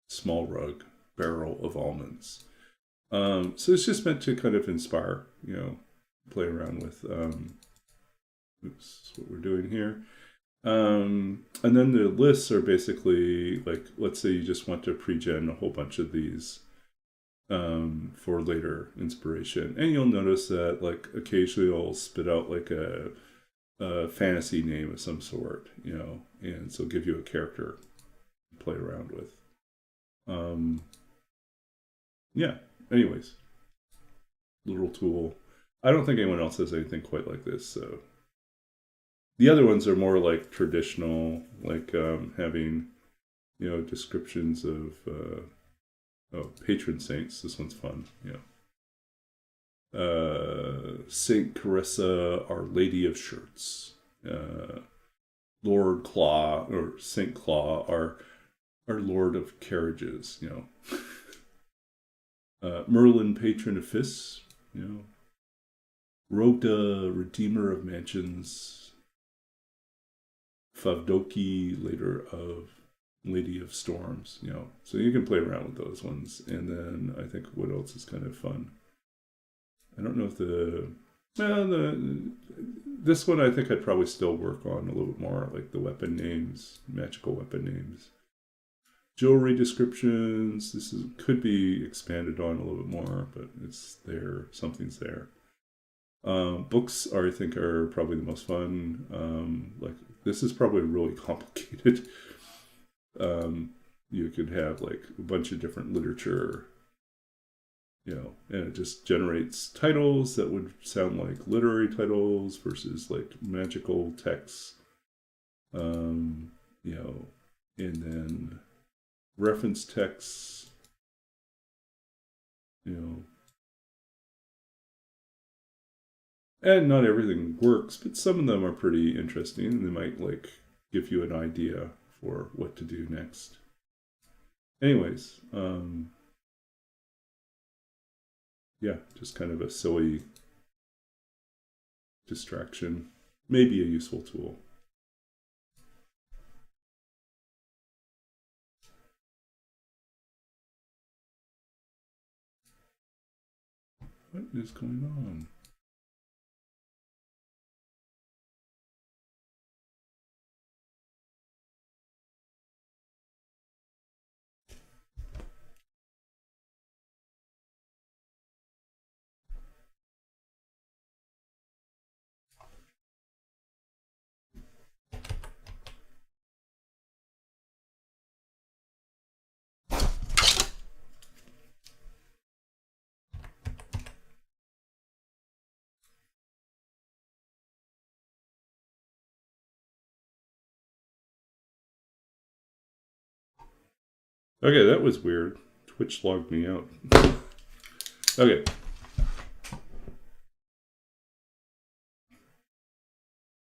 S1: small rug, barrel of almonds. So it's just meant to kind of inspire, you know, play around with oops, what we're doing here. And then the lists are basically like, let's say you just want to pre-gen a whole bunch of these for later inspiration. And you'll notice that like occasionally I'll spit out like a fantasy name of some sort, you know, and so give you a character to play around with. Yeah, anyways, little tool. I don't think anyone else has anything quite like this. So the other ones are more like traditional, like having, you know, descriptions of patron saints. This one's fun. Yeah. Saint Carissa, Our Lady of Shirts. Lord Claw or Saint Claw are Lord of Carriages, you know. Merlin, Patron of Fists, you know. Rhoda, Redeemer of Mansions. Favdoki, later of Lady of Storms, you know. So you can play around with those ones. And then I think what else is kind of fun? I don't know if this one I think I'd probably still work on a little bit more, like the weapon names, magical weapon names. Jewelry descriptions, could be expanded on a little bit more, but it's there, something's there. Books I think are probably the most fun. Like this is probably really complicated. You could have like a bunch of different literature, you know, and it just generates titles that would sound like literary titles versus like magical texts, you know, and then reference texts, you know. And not everything works, but some of them are pretty interesting, and they might like give you an idea for what to do next. Anyways, yeah, just kind of a silly distraction, maybe a useful tool. What is going on? Okay, that was weird. Twitch logged me out. Okay.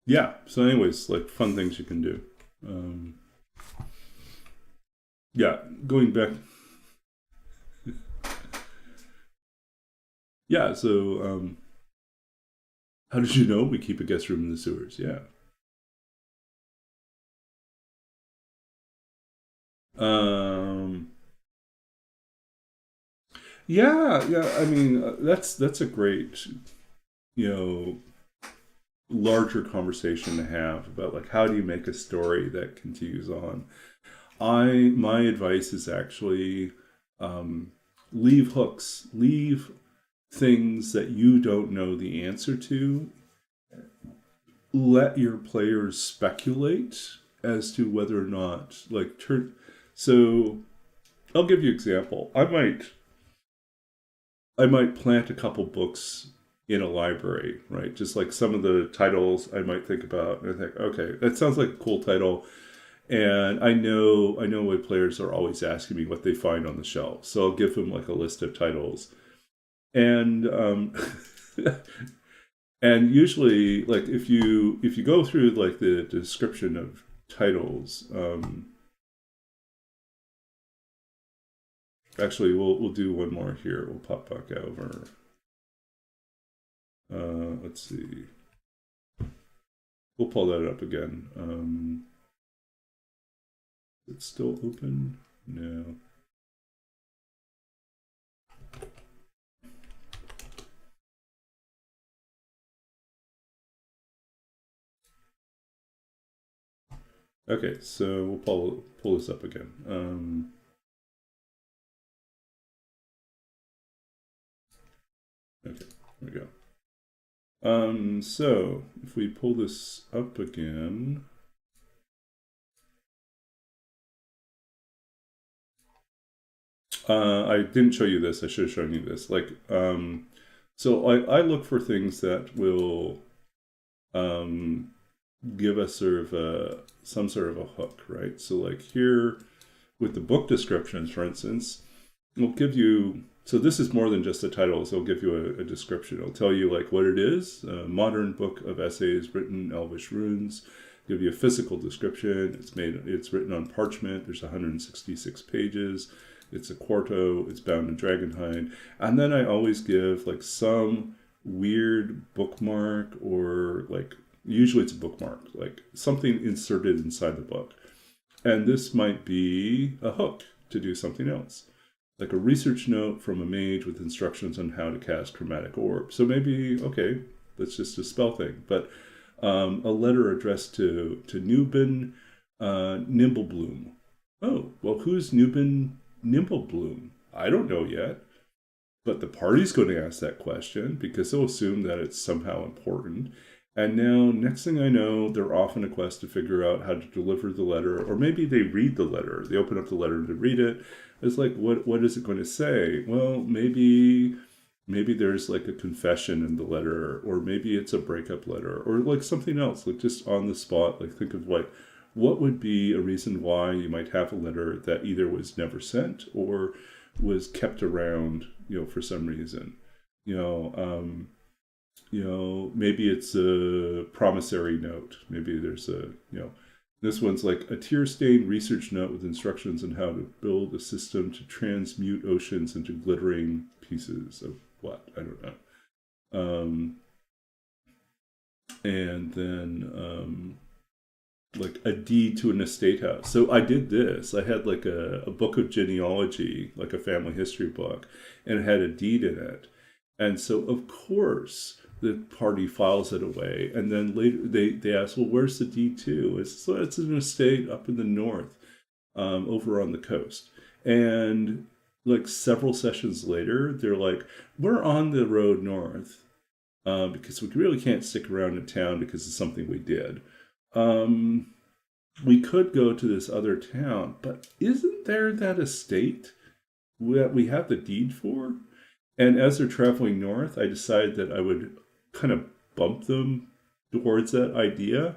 S1: Yeah, so anyways, like fun things you can do. Yeah, going back. Yeah, so how did you know we keep a guest room in the sewers? Yeah. Yeah. I mean, that's a great, you know, larger conversation to have about like how do you make a story that continues on. My advice is actually leave hooks, leave things that you don't know the answer to. Let your players speculate as to whether or not like so I'll give you an example. I might plant a couple books in a library, right? Just like some of the titles I might think about, and I think, okay, that sounds like a cool title, and I know my players are always asking me what they find on the shelf, so I'll give them like a list of titles, and and usually, like if you go through like the description of titles, actually we'll do one more here. We'll pop back over. Let's see. We'll pull that up again. It's still open? No. Okay, so we'll pull this up again. Okay, there we go. So if we pull this up again, I didn't show you this. I should have shown you this. Like, so I look for things that will give us sort of some sort of a hook, right? So like here with the book descriptions, for instance, it'll give you, so this is more than just the titles. It'll give you a description. It'll tell you like what it is, a modern book of essays written in Elvish runes, give you a physical description. It's written on parchment. There's 166 pages. It's a quarto. It's bound in dragonhide. And then I always give like some weird bookmark, or like usually it's a bookmark, like something inserted inside the book. And this might be a hook to do something else, like a research note from a mage with instructions on how to cast chromatic orb. So maybe, okay, that's just a spell thing. But a letter addressed to Newbin Nimblebloom. Oh, well, who's Newbin Nimblebloom? I don't know yet. But the party's going to ask that question because they'll assume that it's somehow important. And now, next thing I know, they're off on a quest to figure out how to deliver the letter. Or maybe they read the letter. They open up the letter to read it. It's like, what is it going to say? Well, maybe there's like a confession in the letter, or maybe it's a breakup letter, or like something else, like just on the spot. Like think of like, what would be a reason why you might have a letter that either was never sent or was kept around, for some reason. Maybe it's a promissory note. Maybe there's this one's like a tear-stained research note with instructions on how to build a system to transmute oceans into glittering pieces of what? I don't know. And then like a deed to an estate house. So I did this. I had like a book of genealogy, like a family history book, and it had a deed in it. And so, of course, the party files it away. And then later they ask, well, where's the deed to? It's an estate up in the north, over on the coast. And like several sessions later, they're like, we're on the road north because we really can't stick around in town because it's something we did. We could go to this other town, but isn't there that estate that we have the deed for? And as they're traveling north, I decided that I would kind of bump them towards that idea.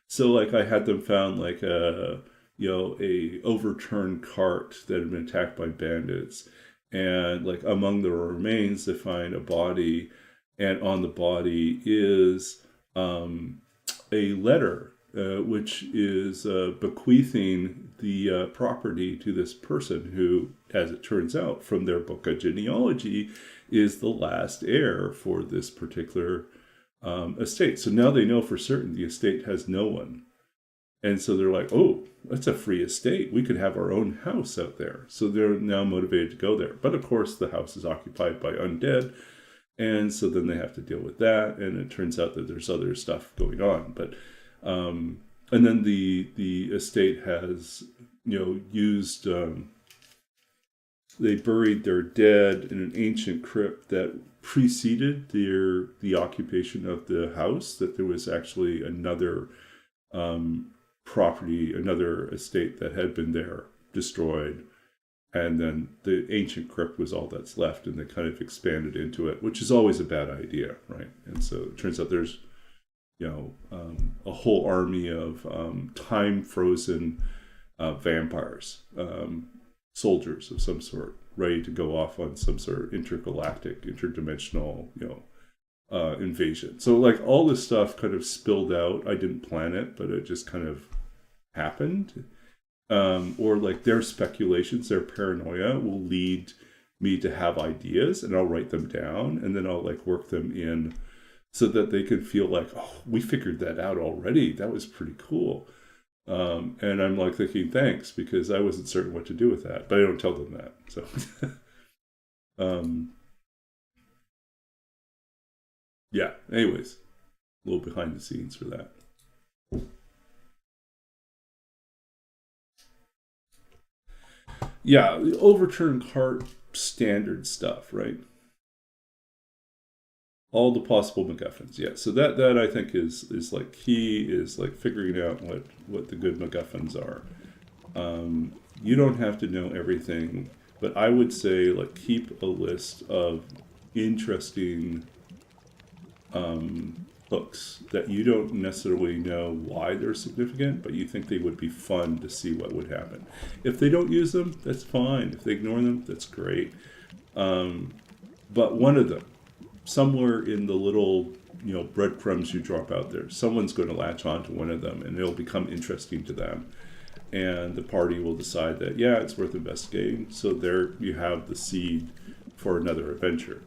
S1: So like I had them found like a overturned cart that had been attacked by bandits. And like among the remains, they find a body, and on the body is a letter, which is bequeathing the property to this person who, as it turns out from their book of genealogy, is the last heir for this particular estate. So now they know for certain the estate has no one. And so they're like, oh, that's a free estate. We could have our own house out there. So they're now motivated to go there. But of course, the house is occupied by undead. And so then they have to deal with that. And it turns out that there's other stuff going on. But and then the estate has, used, they buried their dead in an ancient crypt that preceded the occupation of the house, that there was actually another property, another estate that had been there, destroyed. And then the ancient crypt was all that's left, and they kind of expanded into it, which is always a bad idea, right? And so it turns out there's a whole army of time-frozen vampires, soldiers of some sort, ready to go off on some sort of intergalactic, interdimensional, invasion. So like all this stuff kind of spilled out. I didn't plan it, but it just kind of happened. Or like their speculations, their paranoia will lead me to have ideas, and I'll write them down, and then I'll like work them in so that they can feel like, oh, we figured that out already. That was pretty cool. And I'm like thinking, thanks, because I wasn't certain what to do with that, but I don't tell them that. So, yeah, anyways, a little behind the scenes for that. Yeah, the overturned cart, standard stuff, right? All the possible MacGuffins, yeah. So that I think is like key, is like figuring out what the good MacGuffins are. You don't have to know everything, but I would say like keep a list of interesting hooks that you don't necessarily know why they're significant, but you think they would be fun to see what would happen. If they don't use them, that's fine. If they ignore them, that's great. But one of them, somewhere in the little breadcrumbs you drop out there. Someone's going to latch on to one of them, and it'll become interesting to them. And the party will decide that, yeah, it's worth investigating. So there you have the seed for another adventure.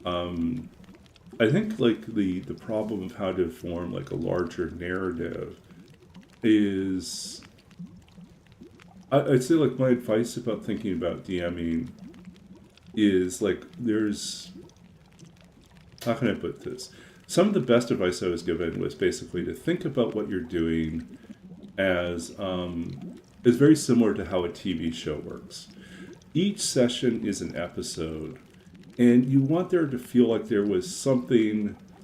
S1: I think like the problem of how to form like a larger narrative is, I'd say like my advice about thinking about DMing is like how can I put this? Some of the best advice I was given was basically to think about what you're doing as is very similar to how a TV show works. Each session is an episode, and you want there to feel like there was some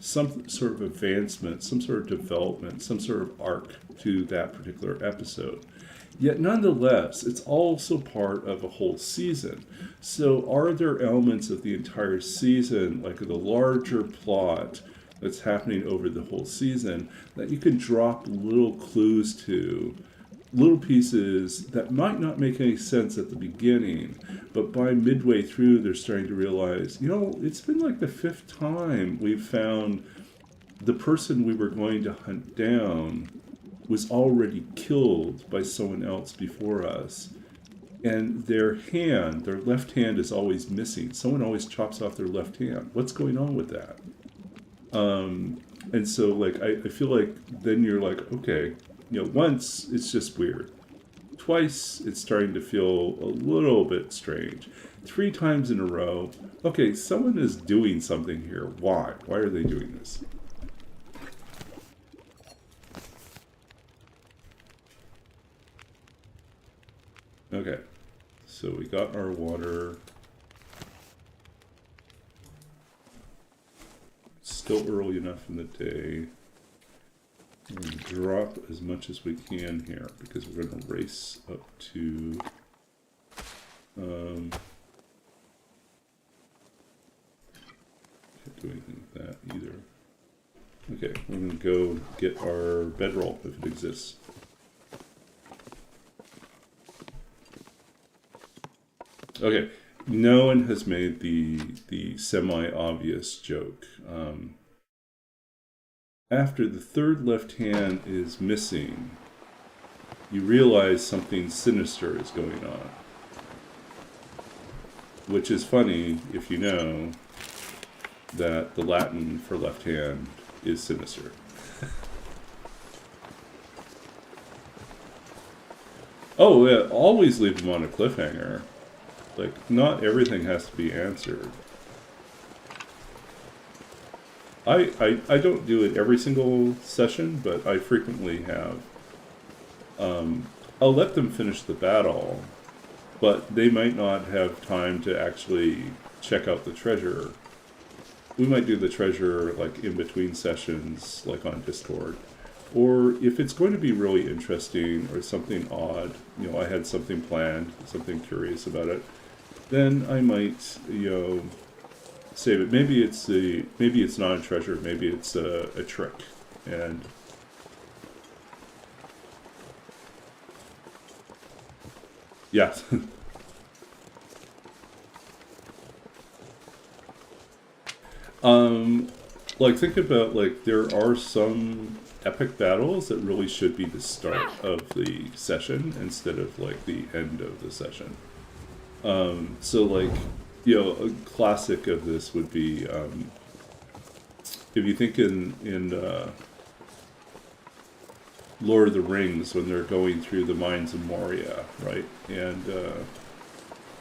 S1: sort of advancement, some sort of development, some sort of arc to that particular episode. Yet nonetheless, it's also part of a whole season. So are there elements of the entire season, like the larger plot that's happening over the whole season, that you can drop little clues to, little pieces that might not make any sense at the beginning, but by midway through, they're starting to realize, it's been like the 5th time we've found the person we were going to hunt down was already killed by someone else before us. And their left hand is always missing. Someone always chops off their left hand. What's going on with that? And so like, I feel like then you're like, okay, once it's just weird. Twice it's starting to feel a little bit strange. 3 times in a row, okay, someone is doing something here. Why? Why are they doing this? Okay, so we got our water. Still early enough in the day. We're going to drop as much as we can here because we're going to race up to can't do anything with that either. Okay, we're going to go get our bedroll if it exists. Okay, no one has made the semi-obvious joke. After the 3rd left hand is missing, you realize something sinister is going on. Which is funny if you know that the Latin for left hand is sinister. Oh, yeah, always leave them on a cliffhanger. Like, not everything has to be answered. I don't do it every single session, but I frequently have. I'll let them finish the battle, but they might not have time to actually check out the treasure. We might do the treasure like in between sessions, like on Discord. Or if it's going to be really interesting or something odd, I had something planned, something curious about it, then I might, save it. Maybe it's not a treasure. Maybe it's a trick, and yeah. Like think about like there are some epic battles that really should be the start of the session instead of like the end of the session. So like, a classic of this would be, if you think in Lord of the Rings, when they're going through the mines of Moria, right? And I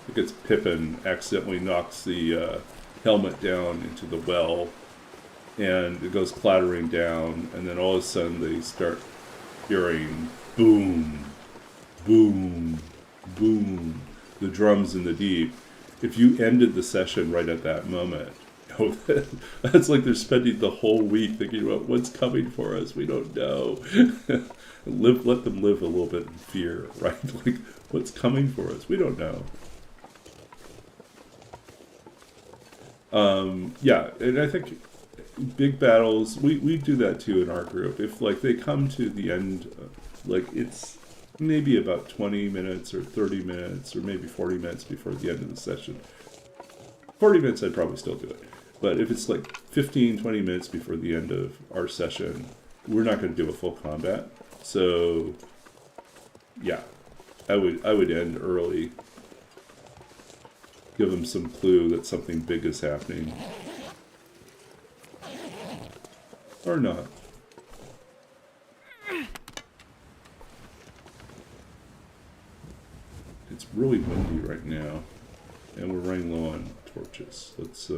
S1: think it's Pippin accidentally knocks the helmet down into the well, and it goes clattering down, and then all of a sudden they start hearing boom, boom, boom, the drums in the deep. If you ended the session right at that moment, that's like they're spending the whole week thinking about what's coming for us. We don't know. Let them live a little bit in fear, right? Like, what's coming for us? We don't know. Yeah, and I think big battles, we do that too in our group. If like they come to the end, like it's maybe about 20 minutes or 30 minutes or maybe 40 minutes before the end of the session. 40 minutes I'd probably still do it. But if it's like 15, 20 minutes before the end of our session, we're not going to do a full combat. So, yeah, I would end early. Give them some clue that something big is happening. Or not. It's really windy right now, and we're running low on torches. Let's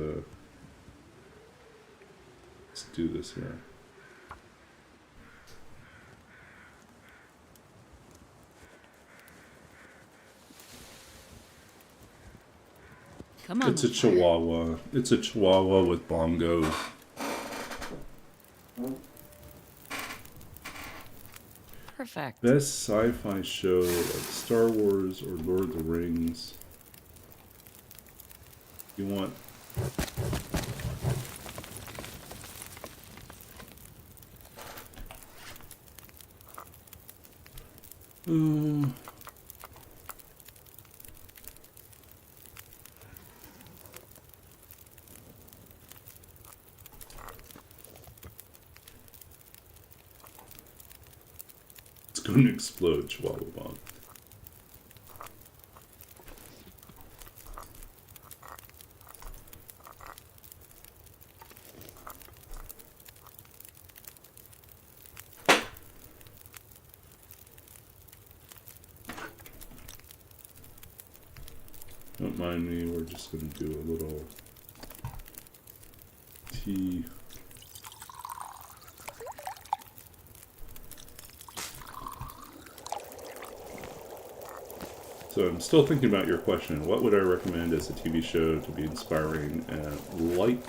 S1: do this here.
S2: Come on.
S1: It's a Chihuahua. It's a Chihuahua with bongos.
S2: Perfect.
S1: Best sci-fi show like Star Wars or Lord of the Rings. You want... It's going to explode, Chihuahua Bomb. Don't mind me, we're just going to do a little tea. So I'm still thinking about your question. What would I recommend as a TV show to be inspiring and like?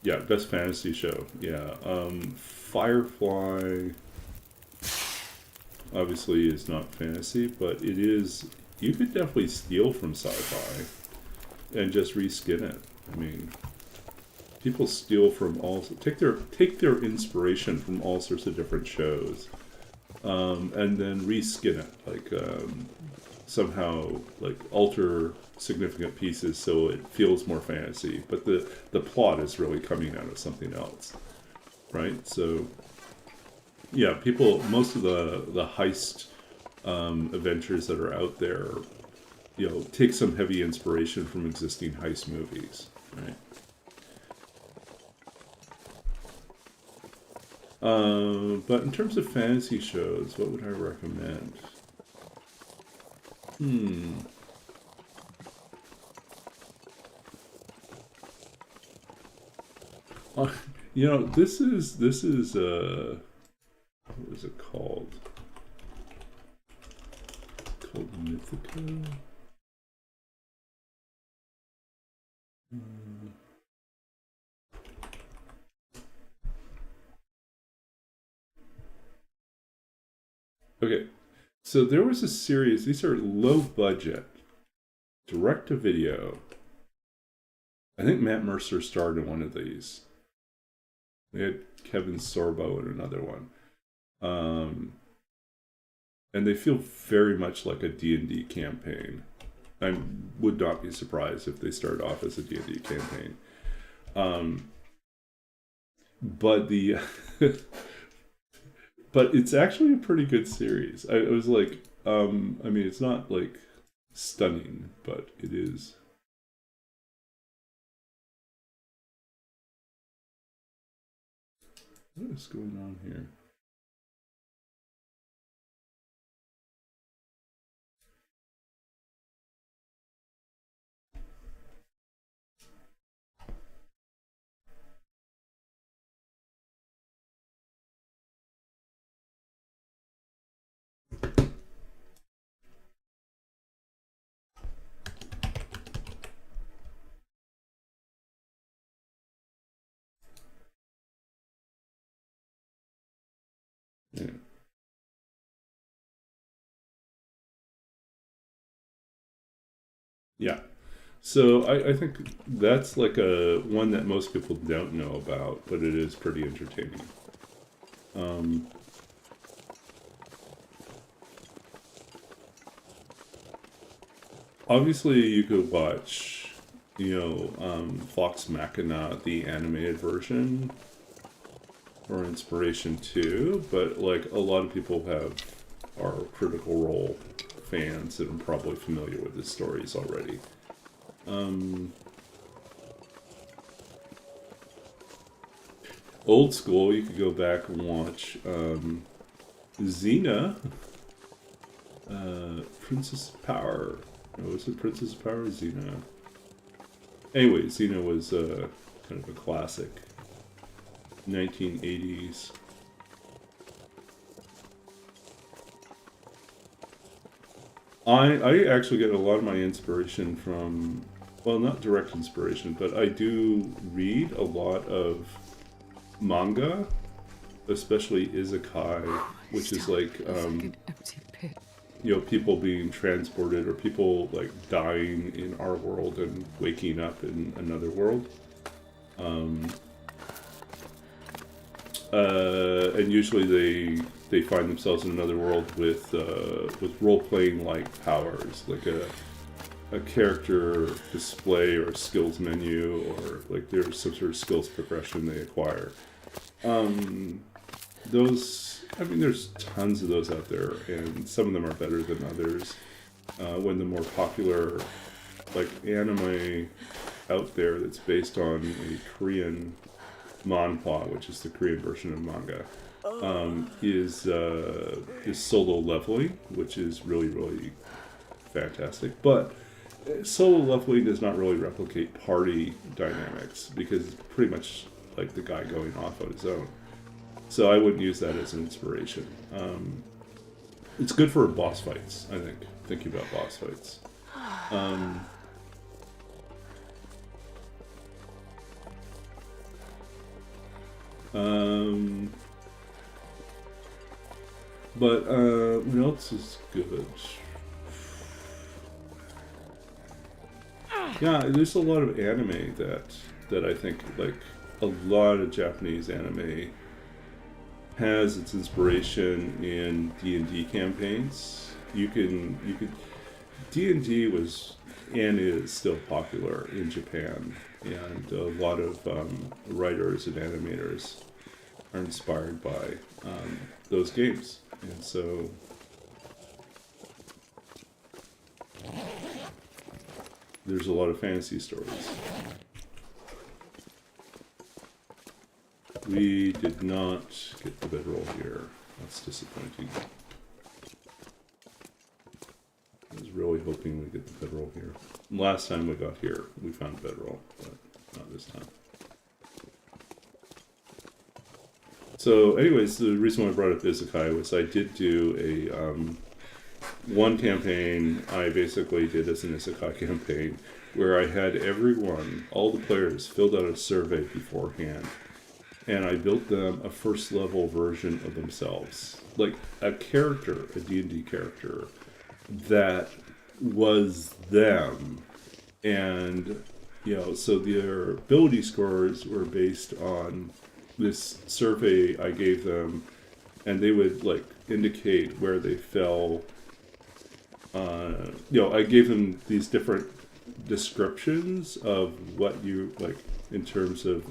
S1: Yeah, best fantasy show. Yeah, Firefly obviously is not fantasy, but it is. You could definitely steal from sci-fi and just reskin it. I mean, people steal from all take their inspiration from all sorts of different shows, and then reskin it, like somehow like alter significant pieces so it feels more fantasy, but the plot is really coming out of something else, right? So yeah, people, most of the heist adventures that are out there, you know, take some heavy inspiration from existing heist movies, right? But in terms of fantasy shows, what would I recommend? You know, this is what is it called? Called Mythica? Okay, so there was a series, these are low budget, direct to video. I think Matt Mercer starred in one of these. They had Kevin Sorbo in another one. And they feel very much like a D&D campaign. I would not be surprised if they started off as a D&D campaign. But the... but it's actually a pretty good series. I was like, I mean, it's not like stunning, but it is. What is going on here? Yeah. Yeah. So I think that's like a one that most people don't know about, but it is pretty entertaining. Um, obviously you could watch, Vox Machina, the animated version, for inspiration too, but like a lot of people are Critical Role fans and are probably familiar with the stories already. Old school, you could go back and watch Xena, Princess of Power. No, was it Princess of Power or Xena? Anyway, Xena was kind of a classic. 1980s. I actually get a lot of my inspiration from, well, not direct inspiration, but I do read a lot of manga, especially isekai, which is like,
S2: an empty pit.
S1: people being transported or people like dying in our world and waking up in another world. And usually they find themselves in another world with role playing like powers, like a character display or skills menu, or like there's some sort of skills progression they acquire. There's tons of those out there, and some of them are better than others. One of the more popular, like, anime out there that's based on a Korean manhwa, which is the Korean version of manga, is Solo Leveling, which is really, really fantastic. But Solo Leveling does not really replicate party dynamics, because it's pretty much like the guy going off on his own. So I wouldn't use that as an inspiration. It's good for boss fights, I think, thinking about boss fights. But what else is good? Yeah, there's a lot of anime that I think, like, a lot of Japanese anime has its inspiration in D&D campaigns. D&D was and is still popular in Japan, and a lot of writers and animators are inspired by those games, and so there's a lot of fantasy stories. We did not get the bedroll here. That's disappointing. I was really hoping we'd get the bedroll here. Last time we got here, we found bedroll, but not this time. So anyways, the reason why I brought up Isekai was I did do a one campaign I basically did as an Isekai campaign where I had all the players, filled out a survey beforehand. And I built them a first level version of themselves. Like a character, a D&D character, that was them. And, so their ability scores were based on this survey I gave them. And they would, like, indicate where they fell. I gave them these different descriptions of what you, like, in terms of...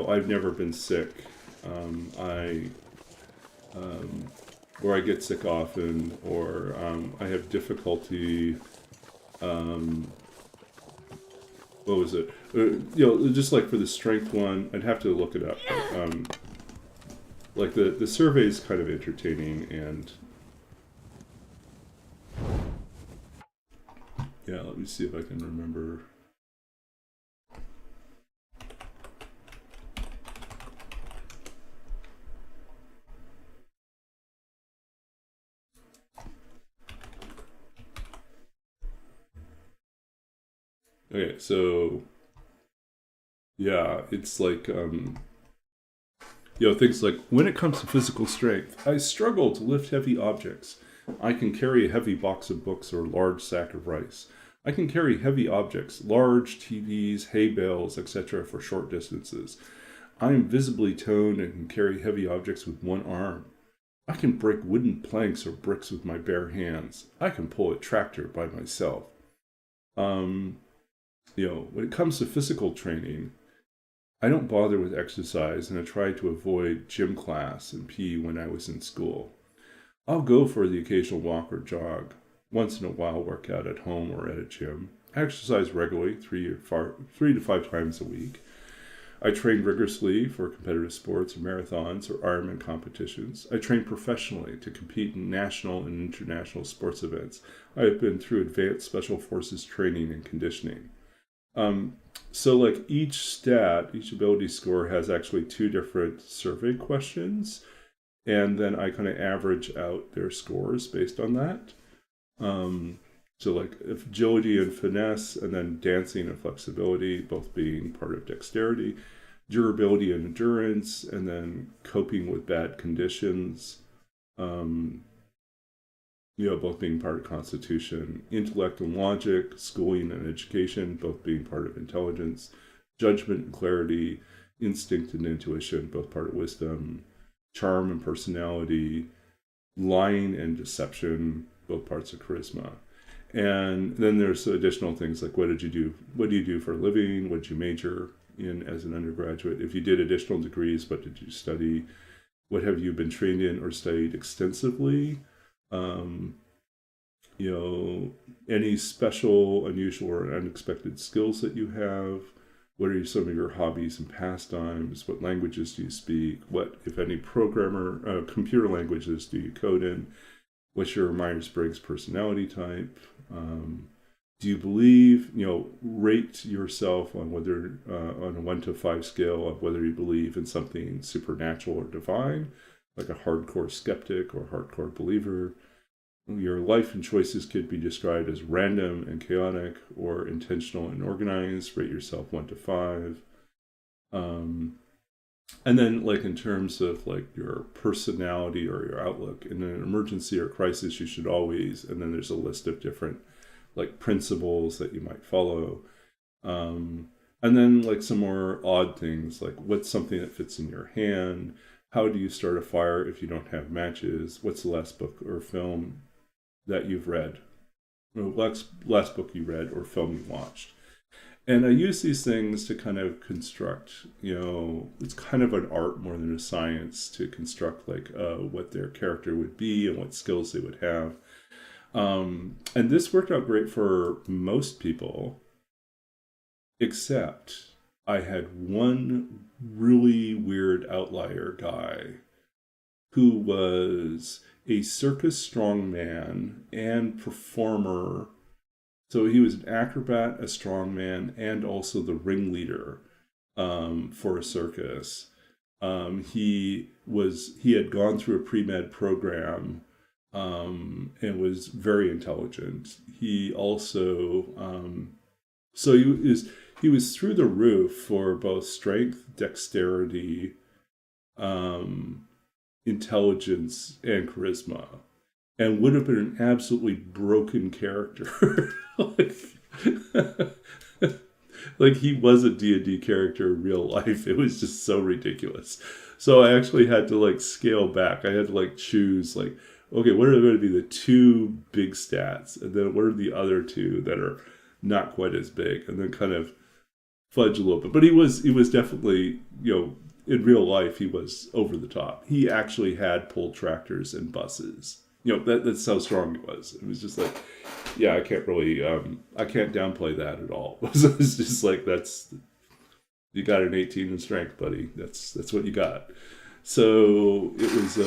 S1: I've never been sick. Or I get sick often, or I have difficulty. What was it? Just like for the strength one, I'd have to look it up. But, like the survey is kind of entertaining, and yeah, let me see if I can remember. Okay, so yeah, it's like things like, when it comes to physical strength, I struggle to lift heavy objects. I can carry a heavy box of books or a large sack of rice. I can carry heavy objects, large TVs, hay bales, etc. for short distances. I am visibly toned and can carry heavy objects with one arm. I can break wooden planks or bricks with my bare hands. I can pull a tractor by myself. When it comes to physical training, I don't bother with exercise, and I try to avoid gym class and PE when I was in school. I'll go for the occasional walk or jog, once in a while work out at home or at a gym. I exercise regularly, 3 to 5 times a week. I train rigorously for competitive sports, marathons, or Ironman competitions. I train professionally to compete in national and international sports events. I have been through advanced special forces training and conditioning. So like each ability score has actually 2 different survey questions, and then I kind of average out their scores based on that. So like agility and finesse, and then dancing and flexibility, both being part of dexterity, durability and endurance, and then coping with bad conditions, both being part of constitution, intellect and logic, schooling and education, both being part of intelligence, judgment and clarity, instinct and intuition, both part of wisdom, charm and personality, lying and deception, both parts of charisma. And then there's additional things like what do you do for a living? What did you major in as an undergraduate? If you did additional degrees, what did you study? What have you been trained in or studied extensively? Any special, unusual, or unexpected skills that you have? What are some of your hobbies and pastimes? What languages do you speak? What, if any, computer languages do you code in? What's your Myers-Briggs personality type? Do you believe, rate yourself on whether, on a 1 to 5 scale of whether you believe in something supernatural or divine, like a hardcore skeptic or hardcore believer. Your life and choices could be described as random and chaotic or intentional and organized. Rate yourself 1 to 5. And then like in terms of like your personality or your outlook, in an emergency or crisis, you should always, and then there's a list of different like principles that you might follow. And then like some more odd things, like what's something that fits in your hand? How do you start a fire if you don't have matches? What's the last book or film that you've read? Last book you read or film you watched? And I use these things to kind of construct, it's kind of an art more than a science to construct like what their character would be and what skills they would have. And this worked out great for most people, except I had one really weird outlier guy who was a circus strongman and performer. So he was an acrobat, a strongman, and also the ringleader for a circus. He had gone through a pre-med program and was very intelligent. He also he was through the roof for both strength, dexterity, intelligence, and charisma, and would have been an absolutely broken character. like he was a D&D character in real life. It was just so ridiculous. So I actually had to like scale back. I had to like choose like, okay, what are going to be the 2 big stats? And then what are the other 2 that are not quite as big? And then kind of fudge a little bit. But he was definitely, in real life, he was over the top. He actually had pulled tractors and buses. That's how strong he was. It was just like, yeah, I can't downplay that at all. It's just like, you got an 18 in strength, buddy. That's what you got. So it was,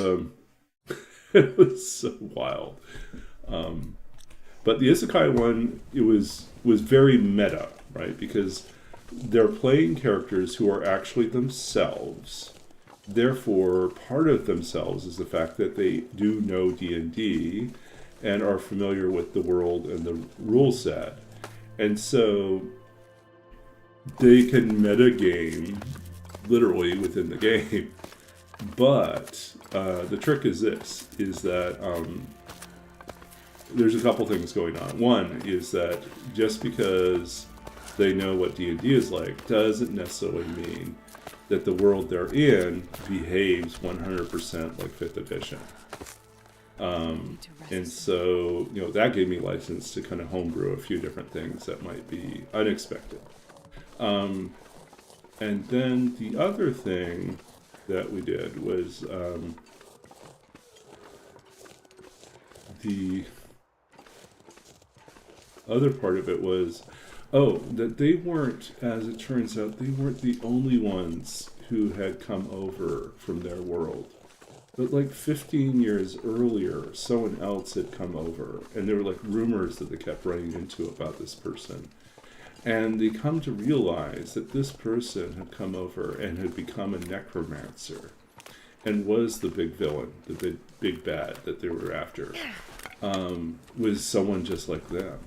S1: it was so wild. But the Isekai one, it was very meta, right? Because they're playing characters who are actually themselves. Therefore, part of themselves is the fact that they do know D&D and are familiar with the world and the rule set. And so they can metagame literally within the game. But the trick is that there's a couple things going on. One is that just because they know what D&D is like doesn't necessarily mean that the world they're in behaves 100% like 5th edition. And so, that gave me license to kind of homebrew a few different things that might be unexpected. And then the other thing that we did was the other part of it was, that they weren't, as it turns out, they weren't the only ones who had come over from their world. But like 15 years earlier, someone else had come over, and there were like rumors that they kept running into about this person. And they come to realize that this person had come over and had become a necromancer and was the big villain, the big bad that they were after, was someone just like them.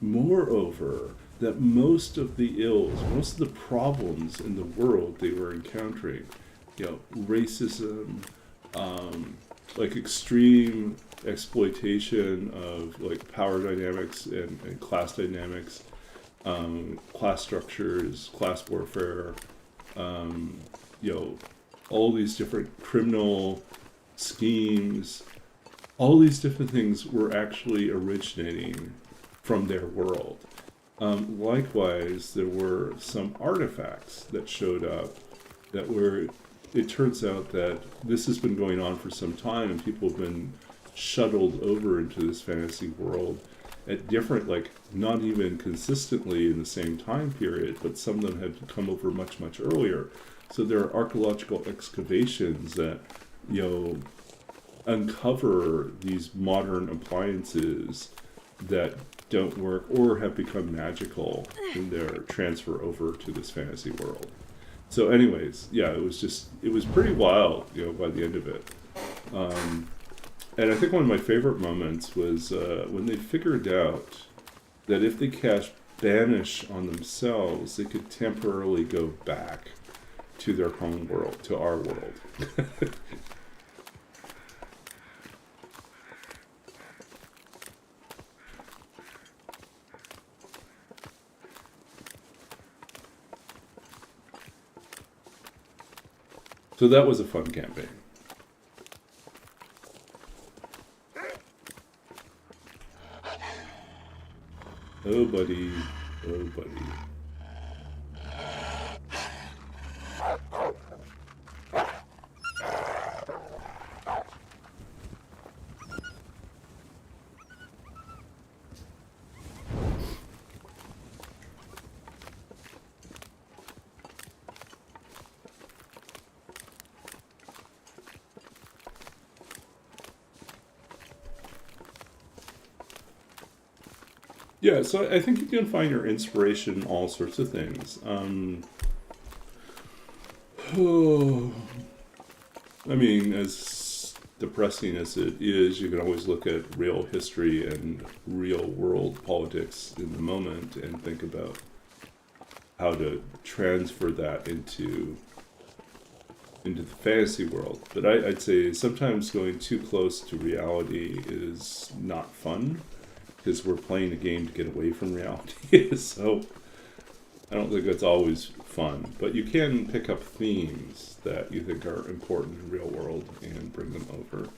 S1: Moreover, that most of the ills, most of the problems in the world they were encountering, racism, like extreme exploitation of like power dynamics and class dynamics, class structures, class warfare, all these different criminal schemes, all these different things were actually originating from their world. Likewise, there were some artifacts that showed up that were, it turns out that this has been going on for some time, and people have been shuttled over into this fantasy world at different, like, not even consistently in the same time period, but some of them had come over much, much earlier. So there are archaeological excavations that, uncover these modern appliances that don't work or have become magical in their transfer over to this fantasy world. So anyways, it was pretty wild, by the end of it. And I think one of my favorite moments was when they figured out that if they cast Banish on themselves, they could temporarily go back to their home world, to our world. So that was a fun campaign. Oh, buddy. Oh, buddy. Yeah, so I think you can find your inspiration in all sorts of things. I mean, as depressing as it is, you can always look at real history and real world politics in the moment and think about how to transfer that into the fantasy world. But I'd say sometimes going too close to reality is not fun, because we're playing a game to get away from reality. So I don't think that's always fun, but you can pick up themes that you think are important in the real world and bring them over.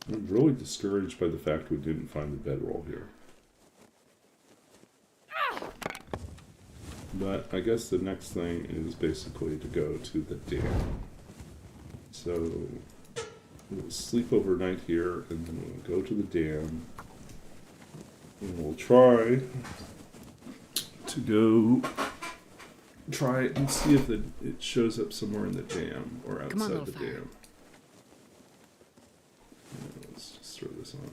S1: I'm really discouraged by the fact we didn't find the bedroll here. But I guess the next thing is basically to go to the dam. So we'll sleep overnight here, and then we'll go to the dam. And we'll try to go try it and see if it shows up somewhere in the dam or outside the dam. Let's just throw this on.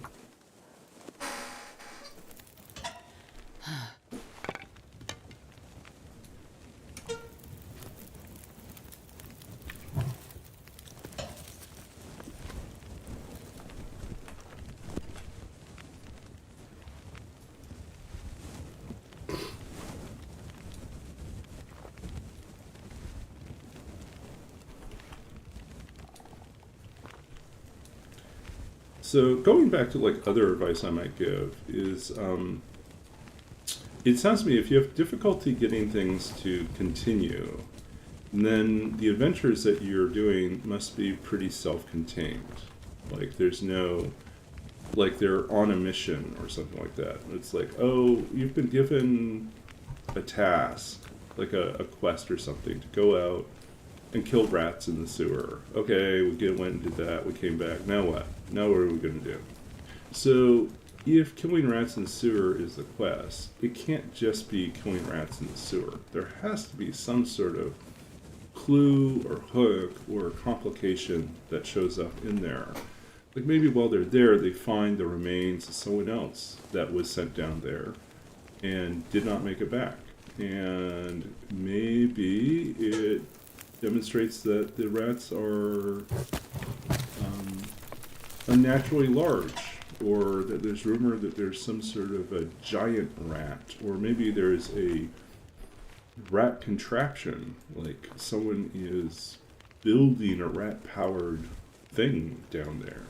S1: So going back to like other advice I might give is, it sounds to me if you have difficulty getting things to continue, then the adventures that you're doing must be pretty self-contained. Like there's no, like they're on a mission or something like that. It's like, oh, you've been given a task, like a quest or something, to go out and kill rats in the sewer. Okay, went and did that, we came back, now what? Now what are we gonna do? So, if killing rats in the sewer is the quest, it can't just be killing rats in the sewer. There has to be some sort of clue or hook or complication that shows up in there. Like maybe while they're there, they find the remains of someone else that was sent down there and did not make it back. And maybe it demonstrates that the rats are unnaturally large, or that there's rumor that there's some sort of a giant rat, or maybe there's a rat contraption, like someone is building a rat-powered thing down there.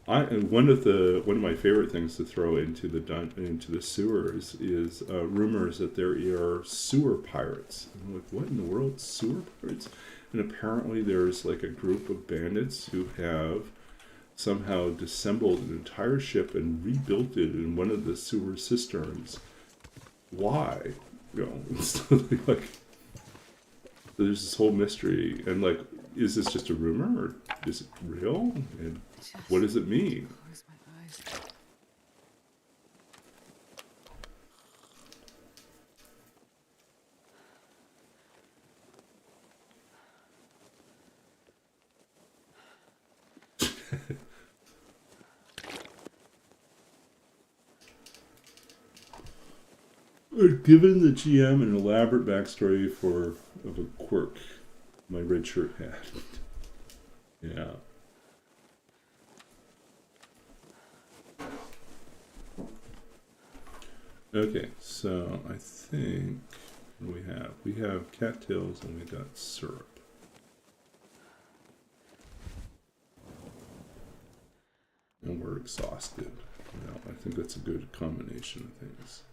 S1: One of my favorite things to throw into the sewers is rumors that there are sewer pirates. I'm like, what in the world, sewer pirates? And apparently there's like a group of bandits who have somehow disassembled an entire ship and rebuilt it in one of the sewer cisterns. Why? You know, it's totally like there's this whole mystery, and like, is this just a rumor or is it real? And what does it mean?
S2: Close my eyes.
S1: I've given the GM an elaborate backstory of a quirk my red shirt had. Yeah. Okay, so I think what do we have cattails and we got syrup. And we're exhausted. You know, I think that's a good combination of things.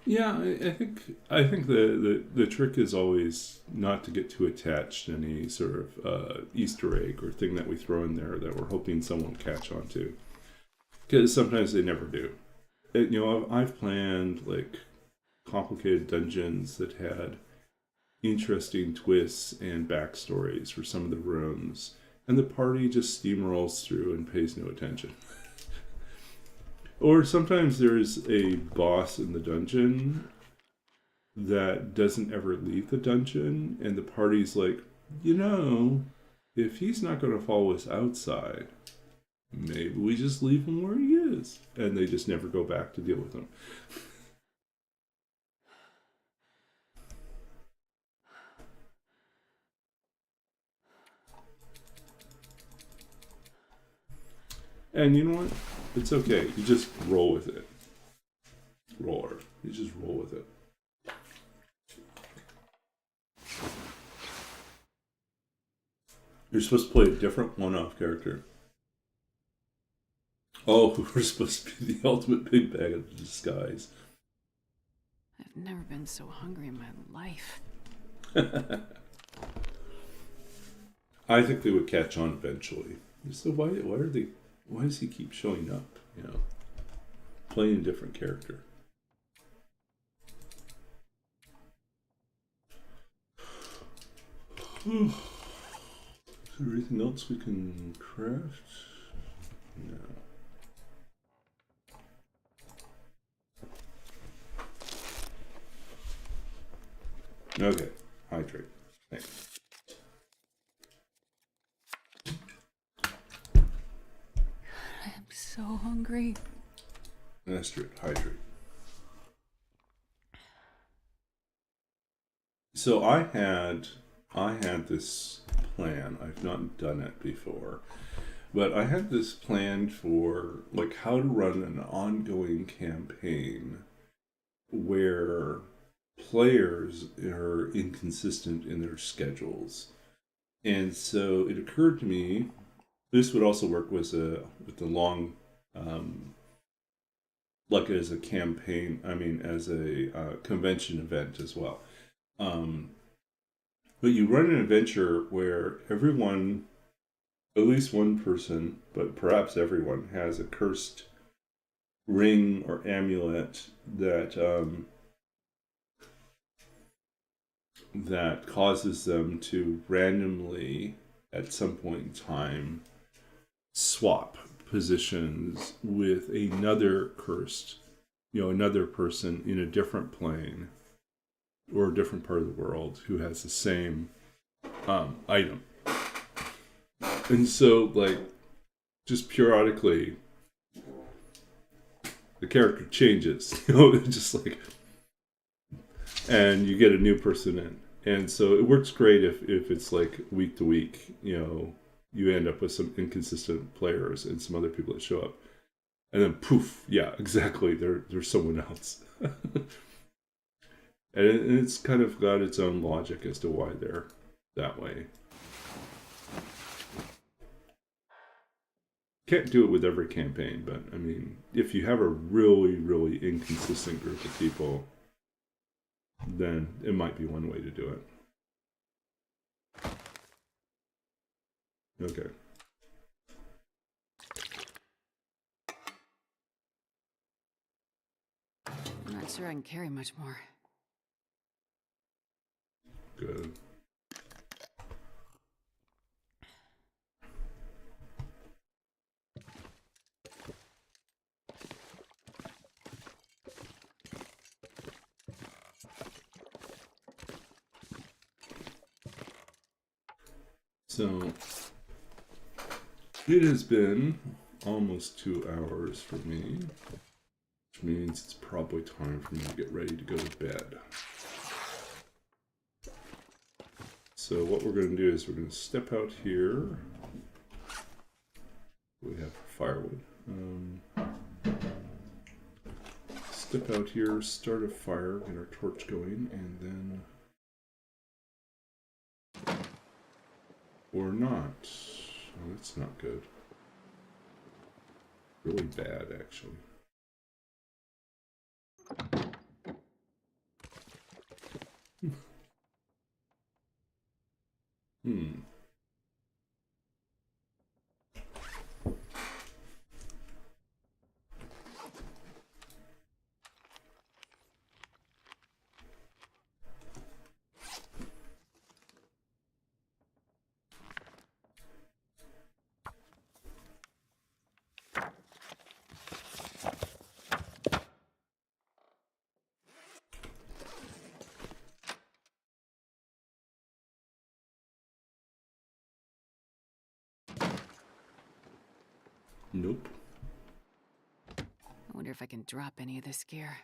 S1: Yeah, I think the trick is always not to get too attached to any sort of Easter egg or thing that we throw in there that we're hoping someone will catch on to, because sometimes they never do. You know, I've planned like complicated dungeons that had interesting twists and backstories for some of the rooms, and the party just steamrolls through and pays no attention. Or sometimes there's a boss in the dungeon that doesn't ever leave the dungeon, and the party's like, you know, if he's not going to follow us outside, maybe we just leave him where he is. And they just never go back to deal with him. And you know what? It's okay. You just roll with it. Roller. You just roll with it. You're supposed to play a different one-off character. Oh, we're supposed to be the ultimate pig bag of disguise.
S2: I've never been so hungry in my life.
S1: I think they would catch on eventually. So why does he keep showing up? You know, playing a different character. Is there anything else we can craft? No. Okay, hydrate. Thanks.
S2: I'm so hungry.
S1: Astrid, hydrate. So I had this plan. I've not done it before, but I had this plan for like how to run an ongoing campaign where players are inconsistent in their schedules. And so it occurred to me this would also work with the long, like as a campaign. I mean, as a convention event as well. But you run an adventure where everyone, at least one person, but perhaps everyone, has a cursed ring or amulet that causes them to randomly, at some point in time, swap positions with another cursed, another person in a different plane or a different part of the world who has the same item. And so, like, just periodically, the character changes, just like, and you get a new person in. And so it works great if it's like week to week, you end up with some inconsistent players and some other people that show up. And then poof, yeah, exactly, there's someone else. And it's kind of got its own logic as to why they're that way. Can't do it with every campaign, but I mean, if you have a really, really inconsistent group of people, then it might be one way to do it. Okay.
S2: I'm not sure I can carry much more.
S1: Good. So, it has been almost 2 hours for me, which means it's probably time for me to get ready to go to bed. So what we're going to do is we're going to step out here. We have firewood. Step out here, start a fire, get our torch going, and then... Or not. Oh, that's not good. Really bad, actually. Nope.
S2: I wonder if I can drop any of this gear.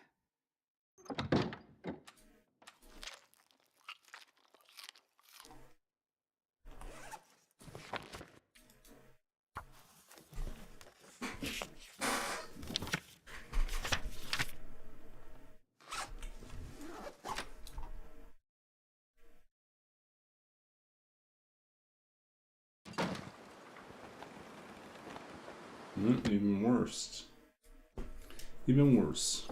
S1: Even worse. Even worse.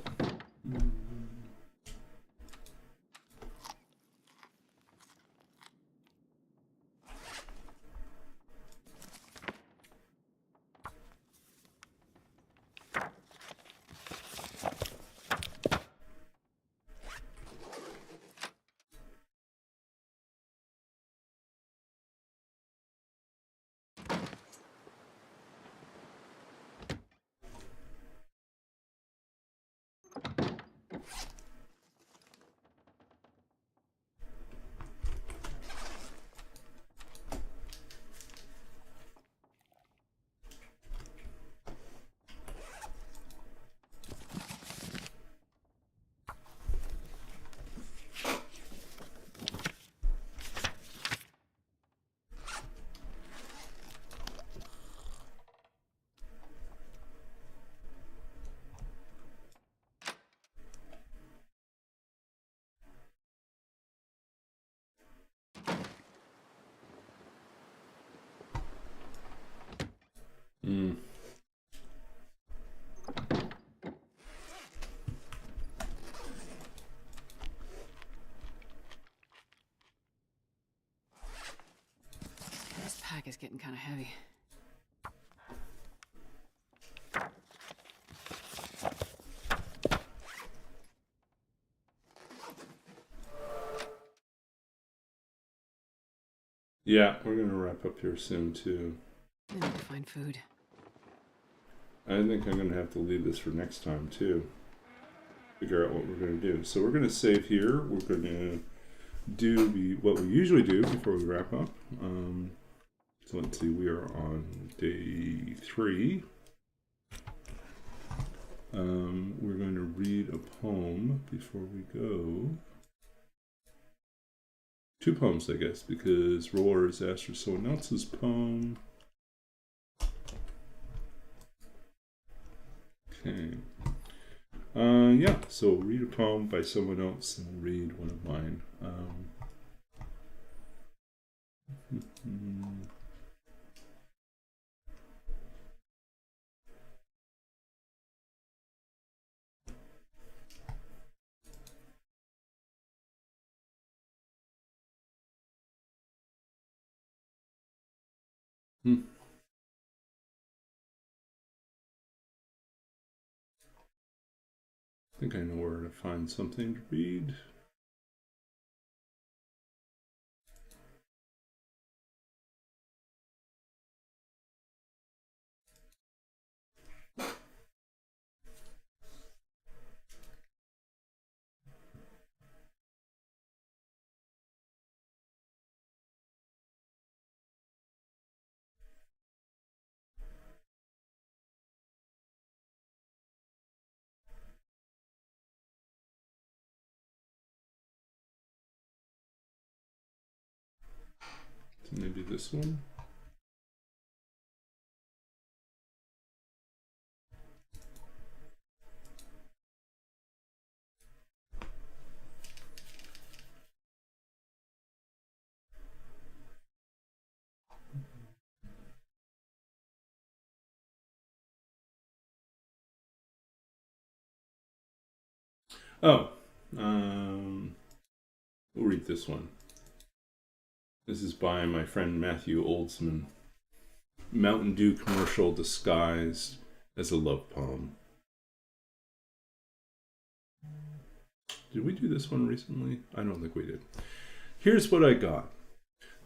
S1: Mm.
S2: This pack is getting kind of heavy.
S1: Yeah, we're gonna wrap up here soon too.
S2: I need to find food.
S1: I think I'm gonna have to leave this for next time too. Figure out what we're gonna do. So we're gonna save here. We're gonna do what we usually do before we wrap up. So let's see, we are on day 3. We're going to read a poem before we go. 2 poems, I guess, because Roar has asked for someone else's poem. Okay. Yeah, so we'll read a poem by someone else and we'll read one of mine. I think I know where to find something to read. So maybe this one. Oh, we'll read this one. This is by my friend Matthew Oldsman. Mountain Dew commercial disguised as a love poem. Did we do this one recently? I don't think we did. Here's what I got.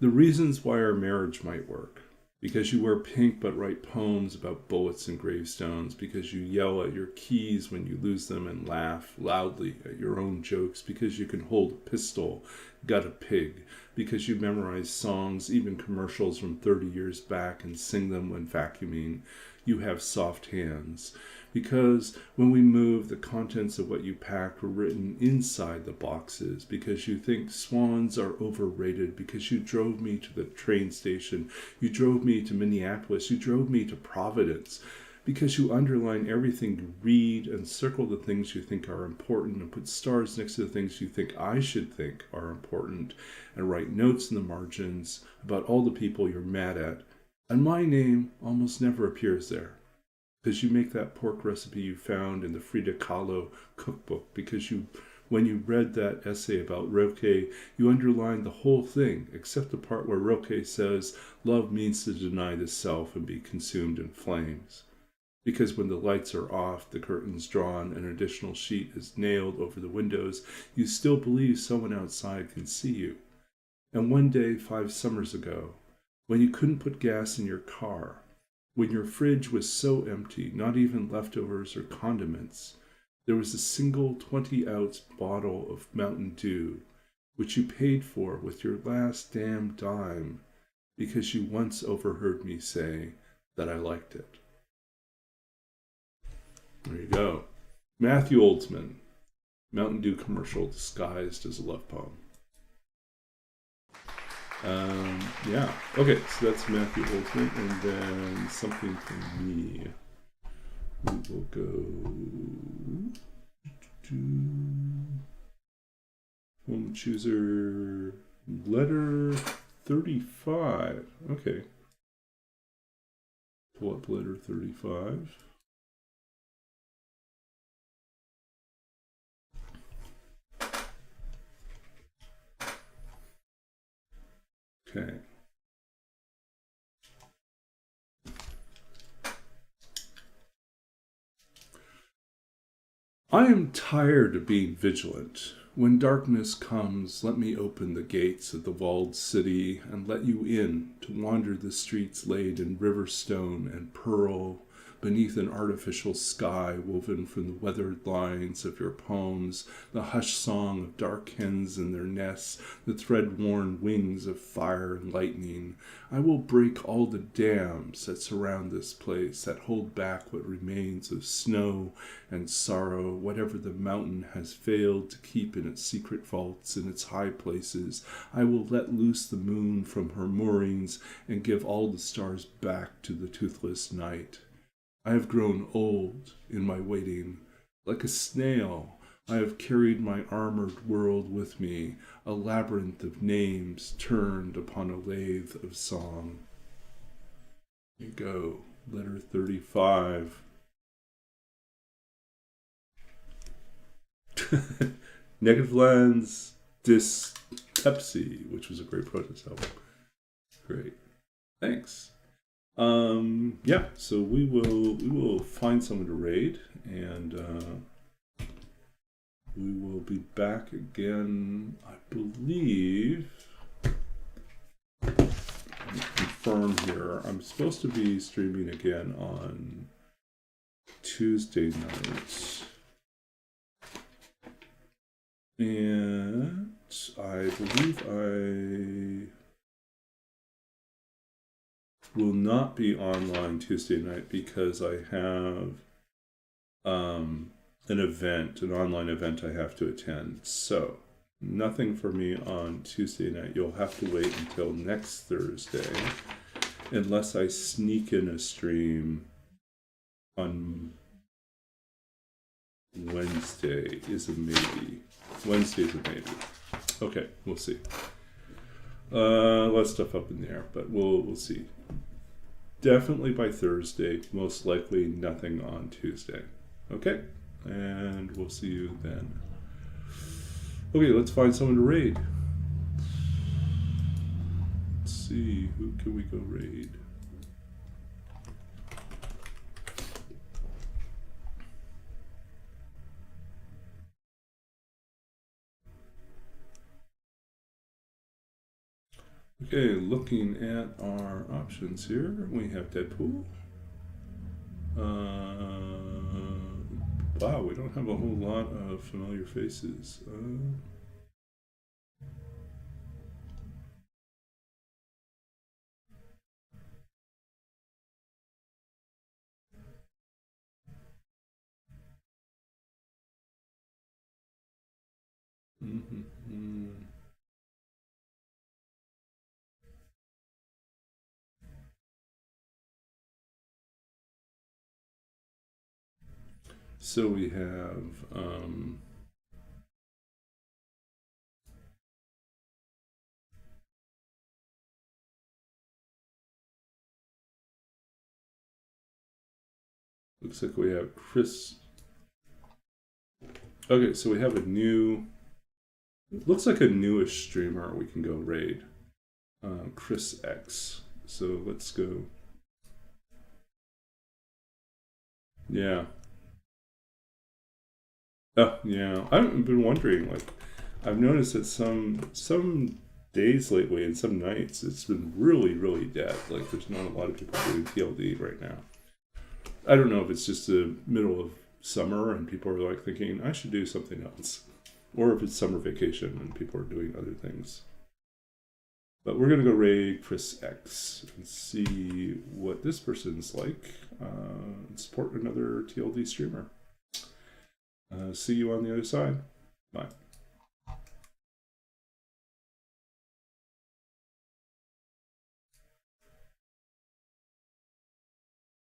S1: The reasons why our marriage might work. Because you wear pink but write poems about bullets and gravestones. Because you yell at your keys when you lose them and laugh loudly at your own jokes. Because you can hold a pistol, gut a pig. Because you memorize songs, even commercials from 30 years back, and sing them when vacuuming. You have soft hands. Because when we move, the contents of what you packed were written inside the boxes. Because you think swans are overrated. Because you drove me to the train station. You drove me to Minneapolis. You drove me to Providence. Because you underline everything you read and circle the things you think are important and put stars next to the things you think I should think are important and write notes in the margins about all the people you're mad at. And my name almost never appears there. Because you make that pork recipe you found in the Frida Kahlo cookbook. Because when you read that essay about Rilke, you underlined the whole thing, except the part where Rilke says, love means to deny the self and be consumed in flames. Because when the lights are off, the curtains drawn, an additional sheet is nailed over the windows, you still believe someone outside can see you. And one day, 5 summers ago, when you couldn't put gas in your car, when your fridge was so empty, not even leftovers or condiments, there was a single 20-ounce bottle of Mountain Dew, which you paid for with your last damn dime, because you once overheard me say that I liked it. There you go. Matthew Oldsman, Mountain Dew commercial disguised as a love poem. Yeah. Okay, so that's Matthew Oldsman, and then something from me. We will go to home chooser letter 35. Okay. Pull up letter 35. Okay. I am tired of being vigilant. When darkness comes, let me open the gates of the walled city and let you in to wander the streets laid in river stone and pearl beneath an artificial sky woven from the weathered lines of your poems, the hushed song of dark hens in their nests, the thread-worn wings of fire and lightning. I will break all the dams that surround this place, that hold back what remains of snow and sorrow, whatever the mountain has failed to keep in its secret vaults, in its high places. I will let loose the moon from her moorings and give all the stars back to the toothless night. I have grown old in my waiting. Like a snail, I have carried my armored world with me, a labyrinth of names turned upon a lathe of song. Here you go, letter 35. Negative Lens Dyspepsy, which was a great protest album. Great. Thanks. Yeah, so we will find someone to raid, and we will be back again, I believe. Let me confirm here. I'm supposed to be streaming again on Tuesday night. And I believe I will not be online Tuesday night because I have an online event I have to attend. So nothing for me on Tuesday night. You'll have to wait until next Thursday, unless I sneak in a stream on Wednesday. Is a maybe. Wednesday's a maybe. Okay, we'll see. A lot of stuff up in the air, but we'll see. Definitely by Thursday, most likely nothing on Tuesday. Okay, and we'll see you then. Okay, let's find someone to raid. Let's see, who can we go raid? Okay, looking at our options here, we have Deadpool. Wow, we don't have a whole lot of familiar faces. So we have looks like we have Chris. Okay, so we have a new, looks like a newish streamer we can go raid. Chris X. So let's go. Yeah. Oh, yeah. I've been wondering, like, I've noticed that some days lately and some nights it's been really, really dead. Like, there's not a lot of people doing TLD right now. I don't know if it's just the middle of summer and people are like thinking, I should do something else. Or if it's summer vacation and people are doing other things. But we're going to go raid Chris X and see what this person's like. And support another TLD streamer. See you on the other side. Bye.